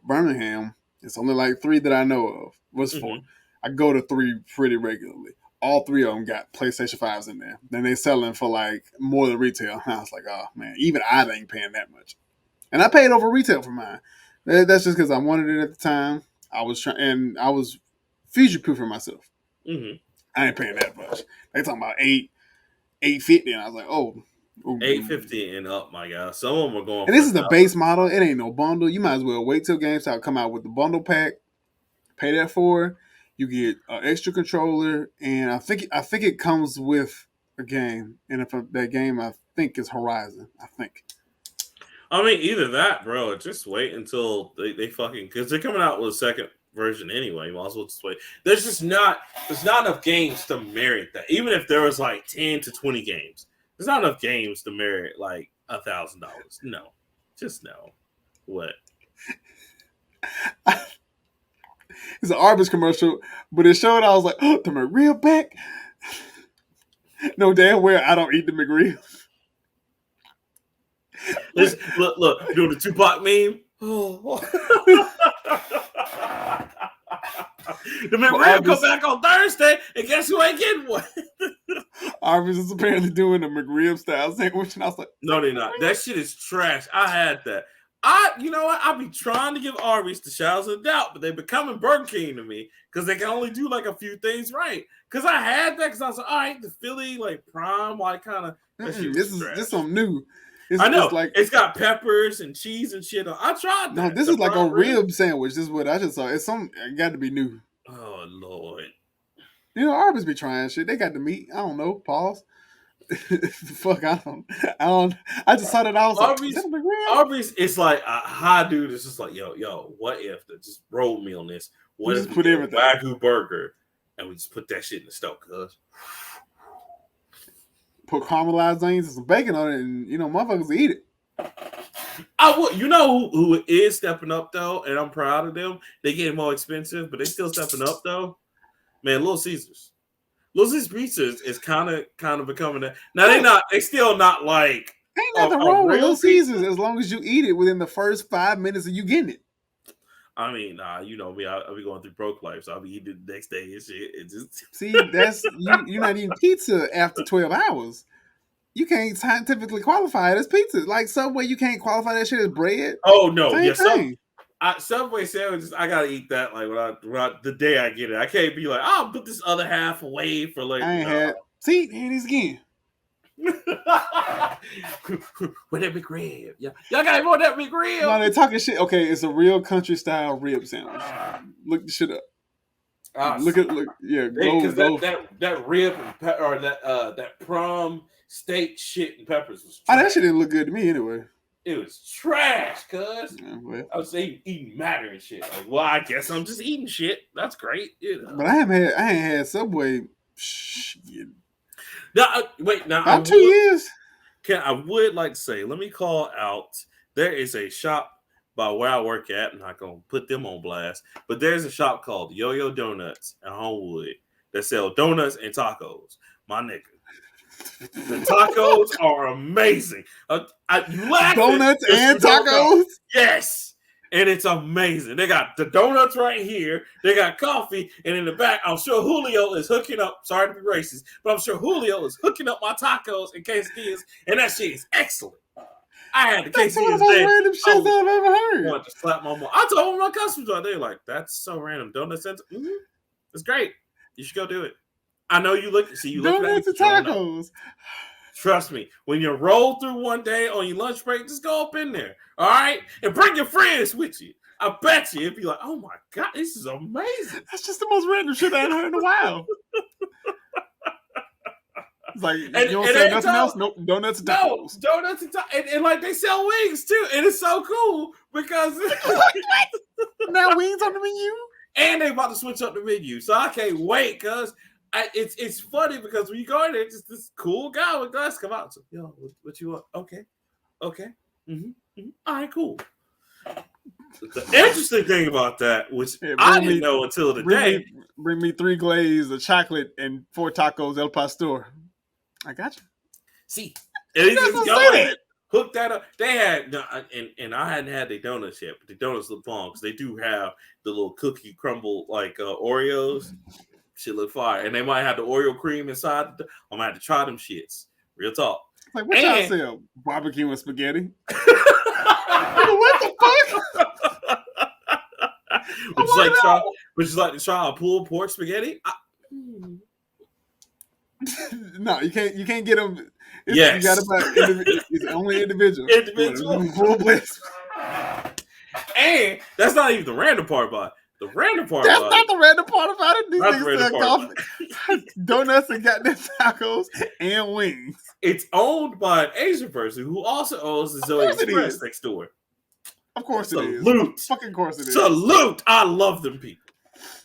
Birmingham. It's only like 3 that I know of. What's 4? Mm-hmm. I go to 3 pretty regularly. All 3 of them got PlayStation 5s in there. Then they selling for like more than retail. I was like, oh man, even I ain't paying that much. And I paid over retail for mine. That's just because I wanted it at the time. I was trying, and I was future proofing myself. Mm-hmm. I ain't paying that much. They talking about $850, and I was like, oh. $850 and up, my guy. Some of them are going And for this is the base $1,000. model. It ain't no bundle. You might as well wait till GameStop come out with the bundle pack. Pay that for. You get an extra controller, and I think it comes with a game. And if that game, I think, is Horizon. I think. I mean, either that, bro, or just wait until they fucking, because they're coming out with a second version anyway. You might as well just wait. There's not enough games to merit that. Even if there was like 10 to 20 games, there's not enough games to merit like $1,000. No, just no. What? It's an Arby's commercial, but it showed. I was like, oh, the McRib back. No damn well I don't eat the McRib. Look, doing the Tupac meme. Oh. The McRib come back on Thursday, and guess who ain't getting one? Arby's is apparently doing a McRib style sandwich, and I was like, no, they're not. That shit is trash. I had that. You know what? I be trying to give Arby's the shadows of doubt, but they're becoming Burger King to me because they can only do like a few things right. Because I had that because I was like, all right, the Philly like prime, like kind of. this is something new. I know. It's got peppers and cheese and shit on. I tried that. No, this is like a rib sandwich. This is what I just saw. It got to be new. Oh Lord. You know, Arby's be trying shit. They got the meat. I don't know. Pause. Fuck, I don't. I just saw that. I was Arby's, like, Arby's is like a high dude. It's just like, yo, what if they just roll me on this? What if we put everything Wagyu burger and we just put that shit in the stove, cuz? Put caramelized onions and some bacon on it, and motherfuckers eat it. I would. You know who is stepping up though, and I'm proud of them. They getting more expensive, but they still stepping up though. Man, Little Caesars. Little Caesars Pizza is kind of becoming that. Now they still not like. Ain't nothing wrong with Little Caesars as long as you eat it within the first 5 minutes of you getting it. I mean, you know me, I'll be going through broke life, so I'll be eating the next day and shit. It just see, that's you're not eating pizza after 12 hours. You can't scientifically qualify it as pizza. Like Subway, you can't qualify that shit as bread. Oh no, Same thing. Subway sandwiches, I gotta eat that like when the day I get it. I can't be like, I'll put this other half away for like. I ain't had. See, here it is again. With that McRib, y'all got more that McRib. No, they're talking shit. Okay, it's a real country style rib sandwich. Look the shit up. Yeah, because that rib or that prom steak shit and peppers was trash. That shit didn't look good to me anyway. It was trash, cuz. Yeah, I was eating matter and shit. Like, well, I guess I'm just eating shit. That's great. But I ain't had Subway. Shit. Now, wait. Now, about 2 years. I would like to say, let me call out. There is a shop by where I work at. I'm not gonna put them on blast, but there's a shop called Yo-Yo Donuts in Homewood that sell donuts and tacos. My nigga. The tacos are amazing. Donuts and tacos? Yes. And it's amazing. They got the donuts right here. They got coffee. And in the back, I'm sure Julio is hooking up. Sorry to be racist, but I'm sure Julio is hooking up my tacos and quesadillas. And that shit is excellent. I had the quesadillas. That's one of the most random shit that I've ever heard. I wanted to slap my mom. I told my customers out there, like, that's so random. Donuts and it's great. You should go do it. I know you look. See, you look at tacos. Trust me, when you roll through one day on your lunch break, just go up in there, all right, and bring your friends with you. I bet you it'd be like, oh my god, this is amazing. That's just the most random shit I ain't heard in a while. It's like you don't sell nothing else. Nope, donuts and tacos. No, donuts and tacos, and like they sell wings too, and it's so cool because now wings on the menu, and they about to switch up the menu, so I can't wait because. It's funny because when you go in there, just this cool guy with glasses come out. So, yo, what you want? Okay. Mm-hmm. All right, cool. The interesting thing about that, which I didn't know until today. Bring me 3 glazed, a chocolate, and 4 tacos El Pastor. I got you. See, hook that up. They had, and I hadn't had the donuts yet, but the donuts look bomb because they do have the little cookie crumble like Oreos. Shit look fire, and they might have the Oreo cream inside. I'm gonna have to try them shits. Real talk. Like what y'all sell? Barbecue and spaghetti. What the fuck? Would you like to try a pulled pork spaghetti? No, you can't. You can't get them. Yes. You got to buy. It's only individual. Individual. And that's not even the random part about it. The random part That's about not the random part about it. These Not the niggas random sell part coffee, donuts, and goddamn tacos and wings. It's owned by an Asian person who also owns the Zoe Express next door. Of course it is. Salute. Fucking course it is. Salute. I love them people.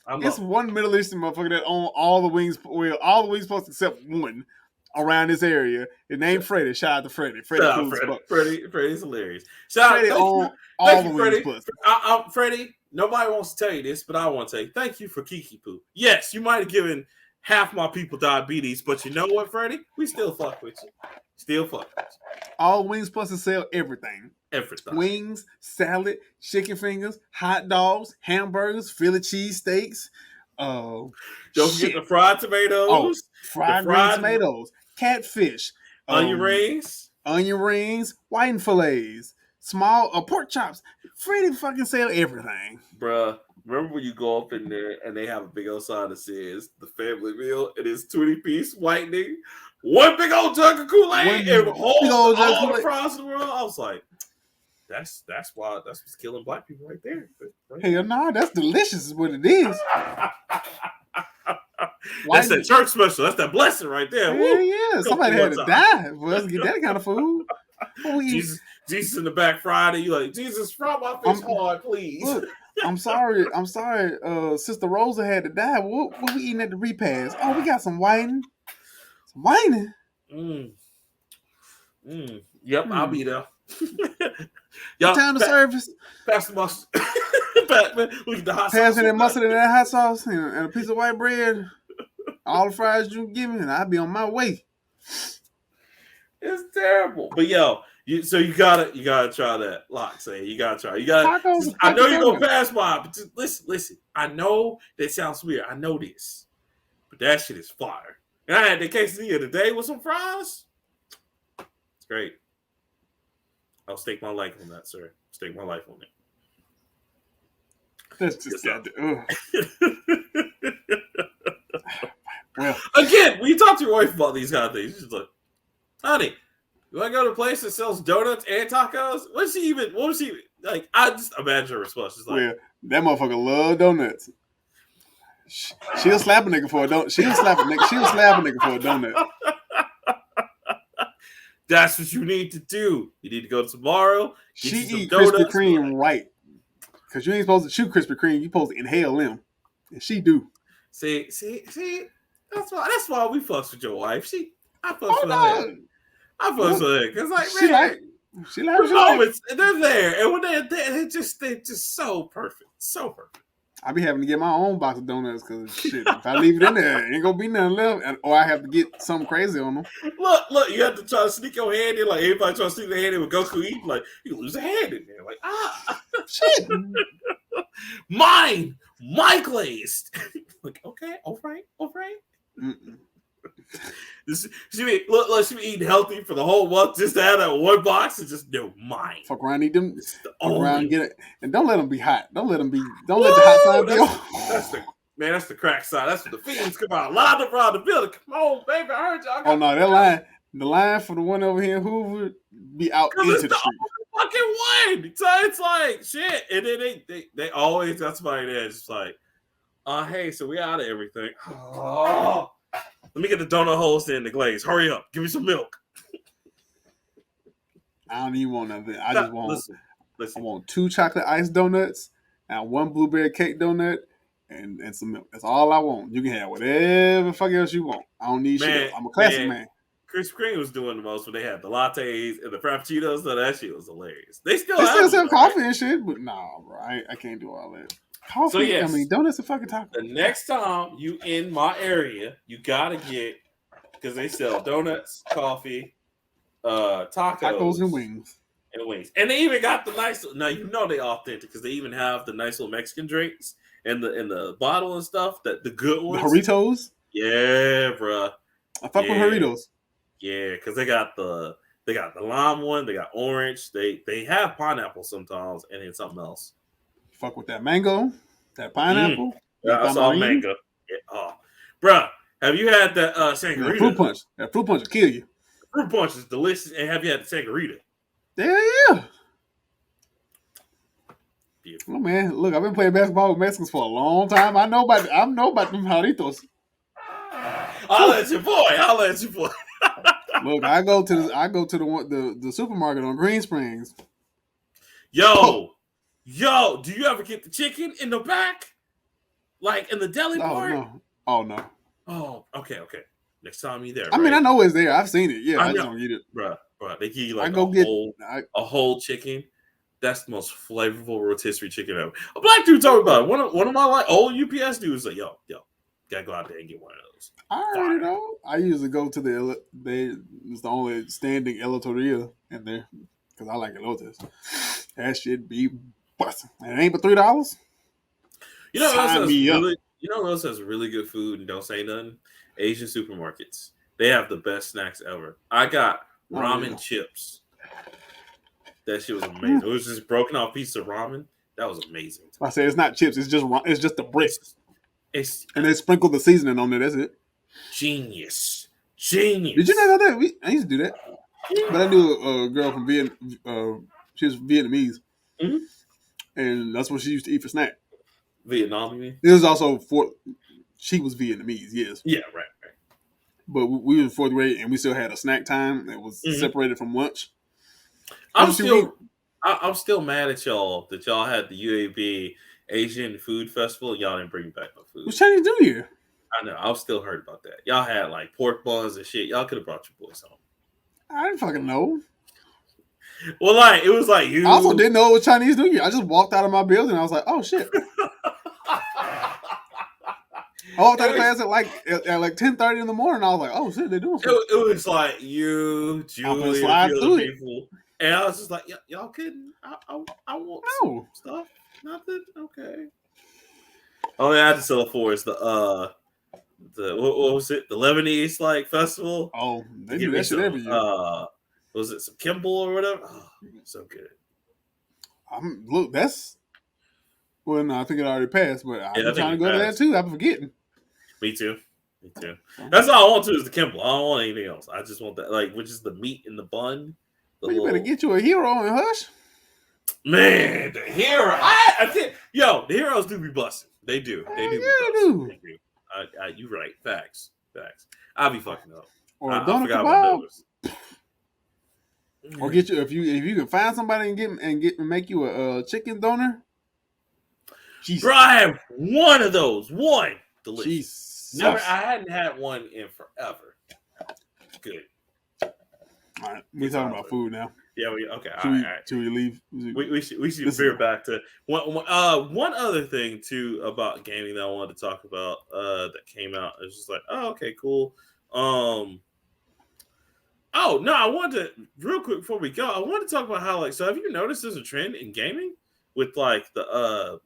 It's one Middle Eastern motherfucker that own all the wings. Well, all the wings posts except one around this area. His name Freddie. Shout out to Freddie. Freddie's hilarious. Shout Freddie out all the wings posts. Freddie, nobody wants to tell you this, but I want to say thank you for Kiki Poo. Yes, you might have given half my people diabetes, but you know what, Freddie? We still fuck with you. Still fuck with you. All Wings Plus sell everything. Everything. Wings, salad, chicken fingers, hot dogs, hamburgers, Philly cheesesteaks. Don't forget the fried tomatoes. Oh, fried green tomatoes, catfish, onion rings, whiting fillets, small pork chops. Freddie fucking sell everything. Bruh, remember when you go up in there and they have a big old sign that says the family meal? It is 20-piece whitening, one big old jug of Kool-Aid, and all across the world. I was like, that's what's killing black people right there. Hell no, that's delicious is what it is. That's that church special. That's that blessing right there. Yeah. Somebody had to die for us to get that kind of food. Jesus in the back Friday. You like, Jesus, fry my fish hard, please. Look, I'm sorry. Sister Rosa had to die. What we eating at the repast? Oh, we got some whiting. Yep, I'll be there. Y'all, time to service. Pass the mustard. Pass me that mustard and that hot sauce and a piece of white bread. All the fries you give me, and I'll be on my way. It's terrible, but yo, you gotta try that Loc'd Saiyan. You gotta try. I know you're gonna pass by, but just listen. I know that sounds weird. I know this, but that shit is fire. And I had the quesadilla today with some fries. It's great. I'll stake my life on that, sir. Stake my life on it. That's just well, again, when you talk to your wife about these kind of things, she's like, honey, you want to go to a place that sells donuts and tacos? What was she like? I just imagine her response. She's like, well, that motherfucker love donuts. She'll slap a nigga for a donut. She'll slap a nigga for a donut. That's what you need to do. You need to go tomorrow. She eat Krispy Kreme right. Because you ain't supposed to chew Krispy Kreme. You supposed to inhale them. And she do. See. That's why we fucks with your wife. I fucks with her. I fucks with her. Because like, she likes moments. They're there. And when they're just so perfect. So perfect. I be having to get my own box of donuts because shit, if I leave it in there, ain't gonna be nothing left, or I have to get something crazy on them. Look, you have to try to sneak your hand in, like everybody try to sneak their hand in with Goku eating, like you lose a hand in there, like shit. My glazed. Like okay, all right. She be eating healthy for the whole month just to have that one box and just no mine. Fuck around, eat them. Fuck around, and get it, and don't let them be hot. Don't let the hot side be on. That's the crack side. That's when the fiends come out. Line up around the building. Come on, baby, I heard y'all. Oh no, the line for the one over here in Hoover be out into the street. Fucking one. So it's like shit, and then they always got somebody there just like, hey, so we out of everything. Oh. Let me get the donut holes in the glaze. Hurry up. Give me some milk. I don't even want nothing. I just want listen. I want 2 chocolate ice donuts and 1 blueberry cake donut and some milk. That's all I want. You can have whatever fuck else you want. I don't need shit. I'm a classic man. Krispy Kreme was doing the most when they had the lattes and the frappuccinos. So that shit was hilarious. They still sell coffee and shit, but no, bro. I can't do all that. Coffee, so yes, I mean, donuts and fucking tacos. The next time you in my area, you gotta get, because they sell donuts, coffee, tacos and wings. And they even got the nice. Now you know they authentic because they even have the nice little Mexican drinks in the bottle and stuff. That the good ones. The Doritos. Yeah, bro. I fuck with Doritos. Yeah, because they got the lime one. They got orange. They have pineapple sometimes, and then something else. Fuck with that mango, that pineapple. Yeah, I saw mango. Yeah. Oh, bruh, Have you had that sangria? That fruit punch. That fruit punch will kill you. Fruit punch is delicious. And have you had the sangria? Yeah. Beautiful. Oh man, look, I've been playing basketball with Mexicans for a long time. I know about them jarritos. I'll let your boy. Look, I go to the supermarket on Green Springs. Yo, do you ever get the chicken in the back? Like in the deli part? No. Oh no. Oh, okay. Next time you're there. I mean, I know it's there. I've seen it. Yeah, I just don't eat it. Bruh. They give you like a whole chicken. That's the most flavorful rotisserie chicken ever. A black dude told me about it. One of my like old UPS dudes like, yo, gotta go out there and get one of those. I already know. I usually go to it's the only standing eloteria in there because I like elotes. That shit be busting. And it ain't but $3. You know what else has really good food and don't say nothing? Asian supermarkets. They have the best snacks ever. I got ramen chips. That shit was amazing. It was just broken off piece of ramen. That was amazing. I say it's not chips. It's just the bricks. And they sprinkle the seasoning on there. That's it. Genius. Did you know that? I used to do that. But I knew a girl from Vietnam. She was Vietnamese, and that's what she used to eat for snack. Vietnam, you mean? It was also she was Vietnamese. Yes. Yeah. Right. But we were in 4th grade, and we still had a snack time that was separated from lunch. I'm still mad at y'all that y'all had the UAB Asian Food Festival and y'all didn't bring back no food. What's Chinese New Year? I know. I was still hurt about that. Y'all had like pork buns and shit. Y'all could have brought your boys home. I didn't fucking know. Well, like it was like you. I also didn't know it was Chinese New Year. I just walked out of my building. And I was like, oh shit. I walked out of class at like 10:30 in the morning. I was like, oh shit, they're doing something. It was like you, Julie, and a few other people. And I was just like, y'all kidding? I want some stuff. Nothing? Okay. Oh yeah, I had to sell it for is the what was it? The Lebanese like festival. Oh, they do that shit every year. Was it some Kimball or whatever? Oh, so good. Look, that's well, no, I think it already passed, but I'm trying to go to that too. I'm forgetting. Me too. That's all I want to is the Kimball. I don't want anything else. I just want that, like, which is the meat in the bun. You better get you a hero and hush. Man, the hero. I think, the heroes do be busting. They do. They do. You right. Facts. I'll be fucking up. Or a doner kebab. Or get you if you can find somebody and make you a chicken doner. Jesus. Bro, I have one of those. One. Delicious. Jesus. I hadn't had one in forever. Good. All right, we're talking about food now. Yeah, okay. Should we leave? We should veer back to one other thing too about gaming that I wanted to talk about that came out. It's just like, oh, okay, cool. I wanted to real quick before we go. I wanted to talk about how so have you noticed there's a trend in gaming with like the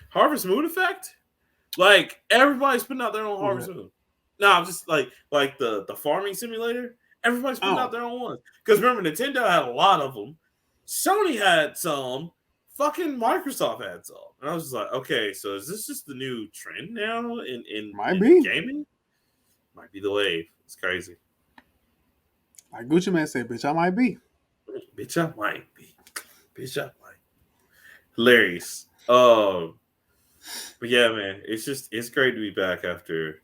Harvest Moon effect? Like everybody's putting out their own Harvest Moon. No, I'm just like the farming simulator. Everybody's putting out their own ones. Because remember, Nintendo had a lot of them. Sony had some. Fucking Microsoft had some. And I was just like, okay, so is this just the new trend now in gaming? Might be the wave. It's crazy. Like Gucci Man said, bitch, I might be. Bitch, I might be. Hilarious. But yeah, man, it's great to be back after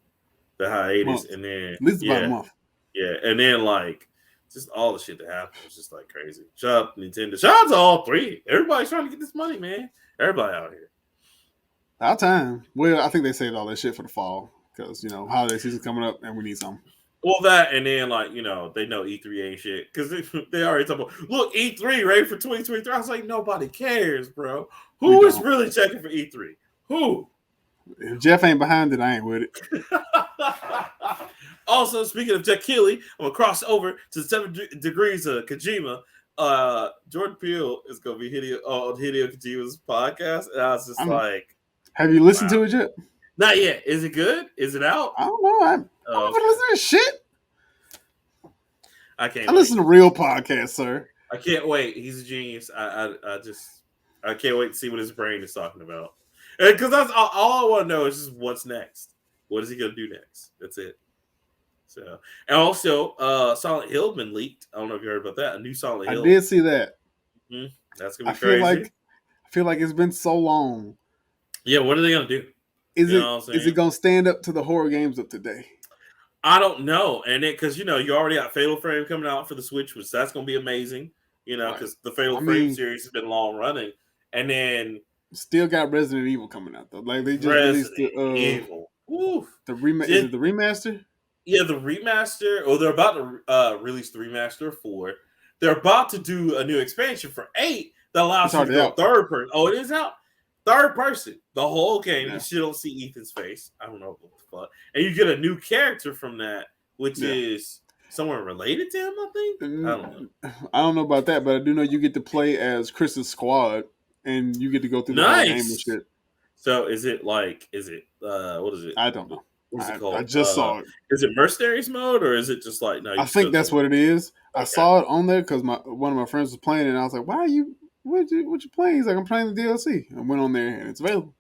the hiatus. And then at least about a month. Yeah, and then like just all the shit that happened was just like crazy. Shout out to Nintendo. Shout out to all three. Everybody's trying to get this money, man. Everybody out here. Our time. Well, I think they saved all that shit for the fall because holiday season's coming up and we need some. Well, that and then they know E3 ain't shit because they already talking about look E3 ready for 2023. I was like, nobody cares, bro. Who is really checking for E3? Who? If Jeff ain't behind it, I ain't with it. Also, speaking of Jeff Keighley, I'm gonna cross over to 7 Degrees of Kojima. Jordan Peele is gonna be on Hideo Kojima's podcast, and I was just have you listened to it yet? Not yet. Is it good? Is it out? I don't know. I'm not gonna listen to this shit. I can't. I listen to real podcasts, sir. I can't wait. He's a genius. I can't wait to see what his brain is talking about. Because that's all I want to know is just what's next. What is he gonna do next? That's it. So, and also, Silent Hill been leaked. I don't know if you heard about that. A new Silent I Hill. did see that. Mm-hmm. That's gonna be crazy. I feel like it's been so long. Yeah, what are they gonna do? Is You know what I'm it saying? gonna stand up to the horror games of today? I don't know, and because you already got Fatal Frame coming out for the Switch, which that's gonna be amazing. Because the Fatal Frame series has been long running, and then still got Resident Evil coming out though. Like they just released Resident Evil. The is it the remaster? Yeah, the remaster. Oh, they're about to release the remaster of 4. They're about to do a new expansion for 8 that allows you to go third person. Oh, it is out. Third person. The whole game. Yeah. You still don't see Ethan's face. I don't know what the fuck. And you get a new character from that, which is someone related to him, I think. I don't know. I don't know about that, but I do know you get to play as Chris's squad and you get to go through the whole game and shit. So is it what is it? I don't know. What's it called? I just saw it. Is it Mercenaries mode or is it just like no? I think that's what it is. Okay. I saw it on there because one of my friends was playing it and I was like, "Why are you? What you playing?" He's like, "I'm playing the DLC." I went on there and it's available.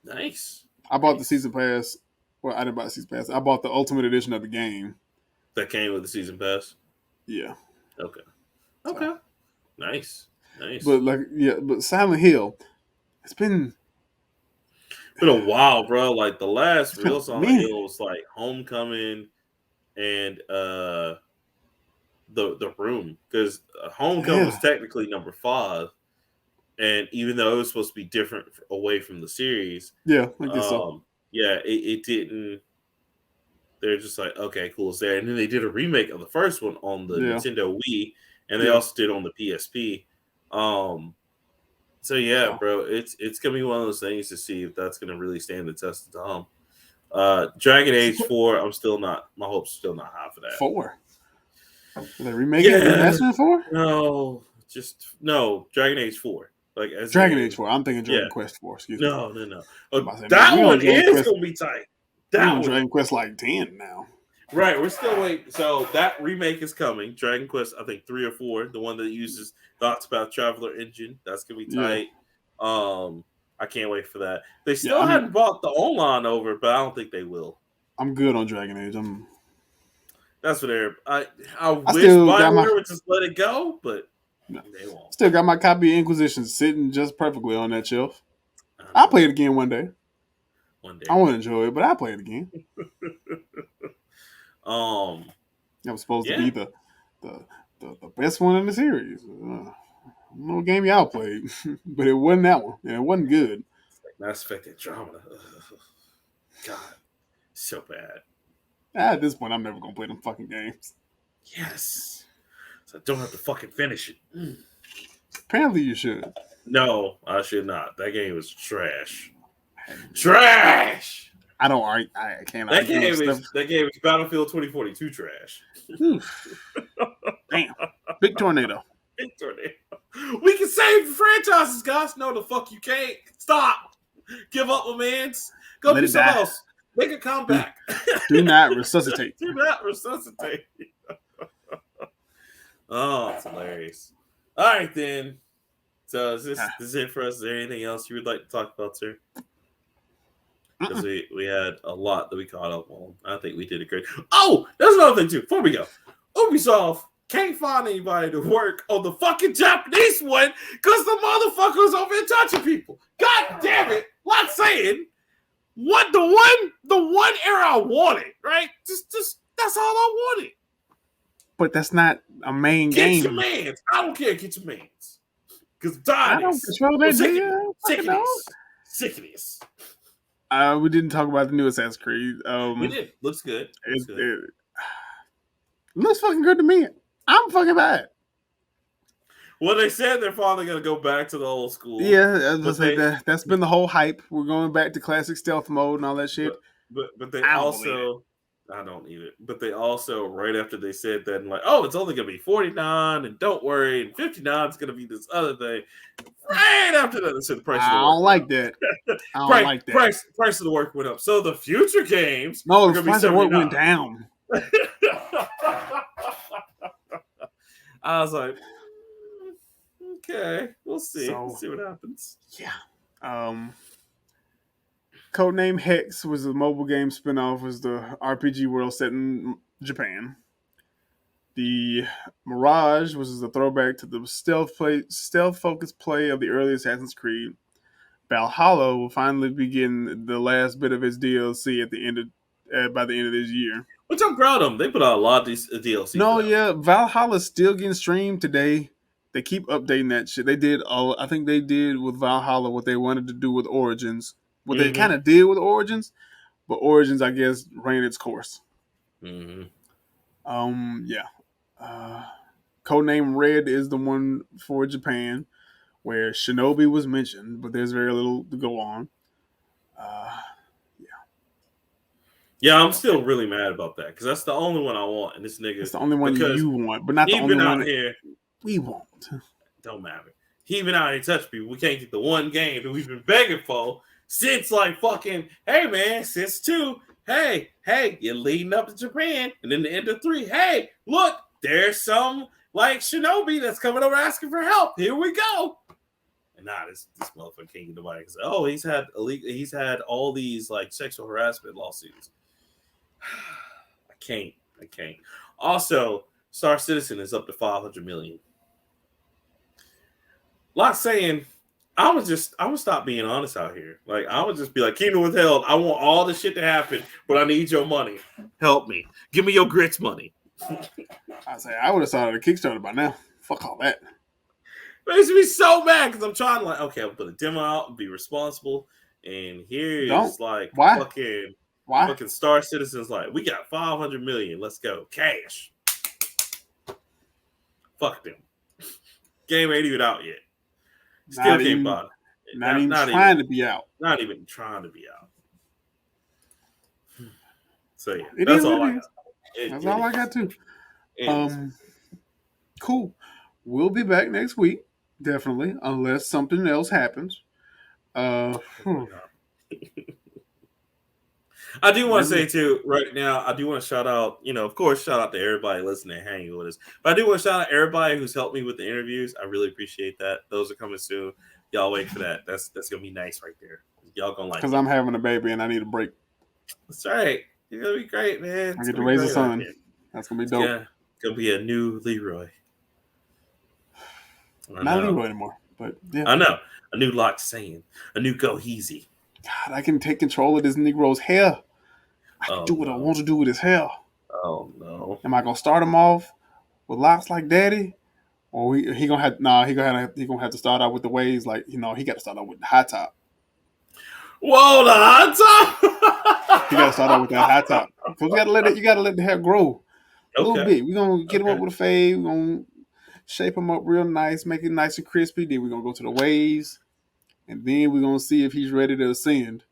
Nice. I bought the season pass. Well, I didn't buy the season pass. I bought the ultimate edition of the game. That came with the season pass. Yeah. Okay. Okay. Nice. But Silent Hill, it's been a while, bro. Like the last real Silent Hill was like Homecoming and the Room, because Homecoming was technically number 5, and even though it was supposed to be different away from the series, I guess so. It didn't. They're just like, okay, cool, it's there, and then they did a remake of the first one on the Nintendo Wii, and they also did on the PSP. So bro, it's gonna be one of those things to see if that's gonna really stand the test of time. Dragon Age 4, I'm still not. My hopes are still not high for that. 4. Are they remaking remaster 4? No, Dragon Age 4. Like as Dragon Age 4. I'm thinking Dragon Quest 4. Excuse me. No. That one is gonna be tight. That one Dragon Quest like 10 now. Right, we're still waiting. So that remake is coming. Dragon Quest, I think 3 or 4. The one that uses the Octopath Traveler engine. That's gonna be tight. I can't wait for that. They still hadn't brought the online over, but I don't think they will. I'm good on Dragon Age. That's what they're. I wish BioWare would just let it go, but they won't. Still got my copy of Inquisition sitting just perfectly on that shelf. I'll play it again one day. I won't enjoy it, but I'll play it again. That was supposed to be the best one in the series. I don't know what game y'all played, but it wasn't that one, and it wasn't good. Mass Effect Andromeda. God, so bad. At this point, I'm never gonna play them fucking games. Yes, so I don't have to fucking finish it. Apparently, you should. No, I should not. That game was trash. Trash. I don't. I can't. That game is Battlefield 2042 trash. Damn. Big tornado. Big tornado. We can save the franchises, guys. No, the fuck you can't. Stop. Give up, my mans. Go do something else. Make a comeback. Do not resuscitate. Do not resuscitate. Oh, it's hilarious. All right, then. So is this it for us? Is there anything else you would like to talk about, sir? Because we had a lot that we caught up on. I think we did a great. Oh, that's another thing too. Before we go, Ubisoft can't find anybody to work on the fucking Japanese one because the motherfuckers over here touching people. God damn it! Loc'd Saiyan. What the one era I wanted, right? Just that's all I wanted. But that's not a main game. Get your mans. I don't care. Get your mans. Because I don't control that. Sickness. We didn't talk about the new Assassin's Creed. We did. Looks good. It looks fucking good to me. I'm fucking bad. Well, they said they're finally going to go back to the old school. Yeah, that's been the whole hype. We're going back to classic stealth mode and all that shit. But they also... I don't need it. But they also, right after they said that, like, oh, it's only going to be $49, and don't worry, and $59 is going to be this other thing. Right after that, they said the price of the work. I don't like that. I don't like that. Price of the work went up. So the future games. No, the price of the work went down. I was like, okay, we'll see. We'll see what happens. Yeah. Codename Hex was a mobile game spinoff. Was the RPG world set in Japan. The Mirage, which is a throwback to the stealth-focused play of the early Assassin's Creed. Valhalla will finally begin the last bit of its DLC at the end of by the end of this year. Which I'm proud of them. They put out a lot of these DLC. No, yeah, Valhalla's still getting streamed today. They keep updating that shit. They did I think they did with Valhalla what they wanted to do with Origins. What they kind of did with Origins, but Origins, I guess, ran its course. Mm-hmm. Yeah. Codename Red is the one for Japan, where Shinobi was mentioned, but there's very little to go on. Yeah, I'm still really mad about that because that's the only one I want. And this nigga, it's the only one you want, but not the only one here. We want. Don't matter. He been out here touching people. We can't get the one game that we've been begging for since like fucking. Hey man, since 2. Hey, you're leading up to Japan, and then the end of 3. Hey, look, there's some like Shinobi that's coming over asking for help. Here we go. And nah, this motherfucker can't get nobody. Oh, he's had all these like sexual harassment lawsuits. I can't. Also, Star Citizen is up to 500 million. Loc'd Saiyan, I would stop being honest out here. Like I would just be like, Kingdom Withheld, I want all this shit to happen, but I need your money. Help me. Give me your grits money. I would have started a Kickstarter by now. Fuck all that. Makes me so mad because I'm trying to like, okay, I'll put a demo out and be responsible. And here's like fucking Star Citizen's like, we got 500 million. Let's go. Cash. Fuck them. Game ain't even out yet. Still can't buy it. Not even trying to be out. Not even trying to be out. So yeah, that's all I got. That's all I got too. Cool. We'll be back next week, definitely, unless something else happens. I do want to say too, right now, I do want to shout out, of course, shout out to everybody listening and hanging with us. But I do want to shout out everybody who's helped me with the interviews. I really appreciate that. Those are coming soon. Y'all wait for that. That's gonna be nice right there. Y'all gonna like it. Because I'm having a baby and I need a break. That's right. It's gonna be great, man. I get to raise a son. That's gonna be dope. Yeah, gonna be a new Leroy. Not Leroy anymore, but yeah. I know. A new Loc'd Saiyan. A new Goheezy. God, I can take control of this Negro's hair. I can do what I want to do with his hair. Oh no! Am I gonna start him off with locks like Daddy, or he gonna have to start out with the waves like he got to start out with the high top. Whoa, the high top! He got to start out with that high top because you got to let the hair grow a little bit. We're gonna get him up with a fade. We're gonna shape him up real nice, make it nice and crispy. Then we're gonna go to the waves. And then we're gonna see if he's ready to ascend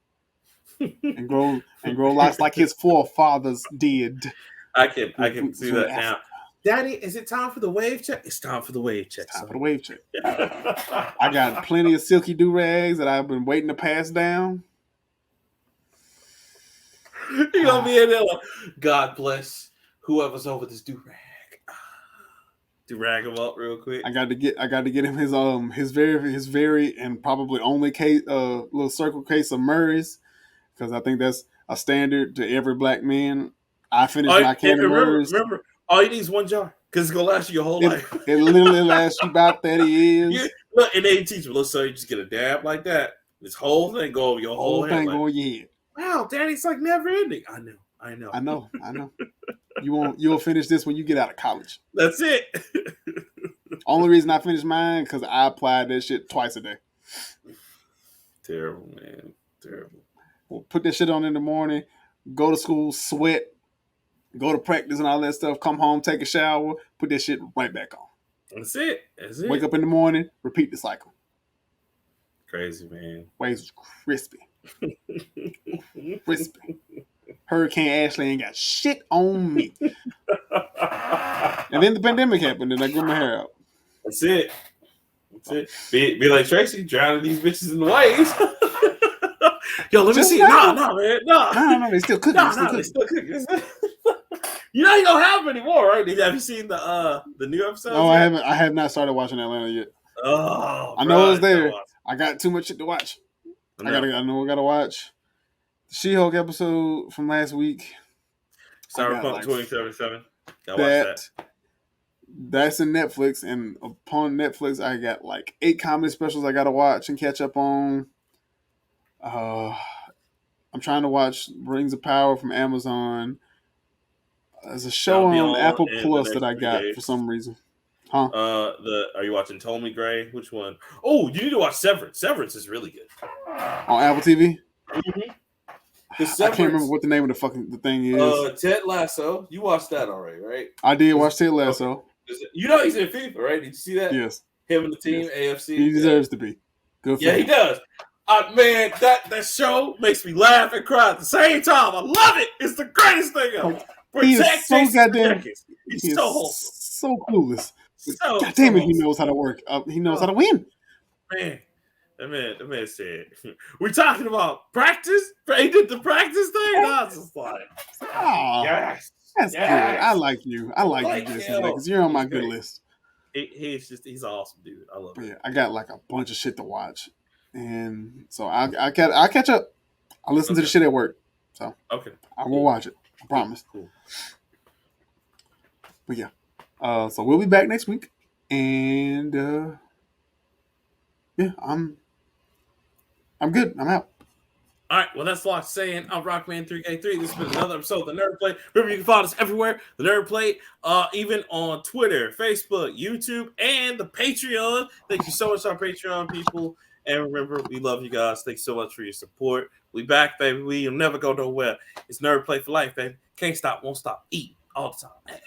and grow locks like his forefathers did. I can see that now. Daddy, is it time for the wave check? It's time for the wave check. It's time for the wave check. I got plenty of silky do-rags that I've been waiting to pass down. You're gonna be in there like, God bless whoever's over this do-rag. Rag him up real quick. I got to get him his very and probably only case little circle case of Murray's because I think that's a standard to every black man. I finished my can of Murray's. Remember, all you need is one jar because it's gonna last you your whole life. It literally lasts you about 30 years. Yeah, look, and they teach you. So you just get a dab like that. This whole thing go over your whole head. Go over your head. Wow, Daddy, it's like never ending. I know. You'll finish this when you get out of college. That's it. Only reason I finished mine because I applied that shit twice a day. Terrible, man. Terrible. We'll put that shit on in the morning, go to school, sweat, go to practice and all that stuff, come home, take a shower, put that shit right back on. That's it. Wake up in the morning, repeat the cycle. Crazy, man. Waves was crispy. Crispy. Hurricane Ashley ain't got shit on me. And then the pandemic happened and I grew my hair out. That's it. Be like Tracy, drowning these bitches in the waves. Yo, let me see. No, man. No, they still cooking. They still cooking. You know you don't have them anymore, right? Have you seen the new episodes? No, I haven't. I have not started watching Atlanta yet. Oh, I know it's there. I got too much shit to watch. I know I gotta watch the She-Hulk episode from last week. Cyberpunk 2077. Gotta watch that. That's in Netflix, and upon Netflix, I got like 8 comedy specials I gotta watch and catch up on. I'm trying to watch Rings of Power from Amazon. There's a show on Apple Plus that I got for some reason. Huh? Are you watching Ptolemy Gray? Which one? Oh, you need to watch Severance. Severance is really good. On Apple TV? Mm-hmm. I can't remember what the name of the thing is. Ted Lasso. You watched that already, right? I did watch Ted Lasso. You know he's in FIFA, right? Did you see that? Yes. Him and the team, AFC. He deserves to be. Good for him. He does. Man, that show makes me laugh and cry at the same time. I love it. It's the greatest thing ever. He is so goddamn. He's so wholesome. So clueless. God damn it, he knows how to work. He knows how to win. Man, that man said, "We're talking about practice." He did the practice thing. I was just like, yes, that's good. I like you. I like you, Jesse, because you're on my good list. He's awesome, dude. I love it. Yeah, I got like a bunch of shit to watch, and so I'll catch up. I'll listen to the shit at work. So I will watch it. I promise. Cool. But yeah, so we'll be back next week, and yeah, I'm good. I'm out. All right, well, that's Loc'd Saiyan. I'm Rockman3K3. This has been another episode of The Nerd Plate. Remember, you can find us everywhere. The Nerd Plate, even on Twitter, Facebook, YouTube, and the Patreon. Thank you so much to our Patreon people. And remember, we love you guys. Thanks so much for your support. We back, baby. We'll never go nowhere. It's Nerd Plate for life, baby. Can't stop, won't stop. Eat all the time.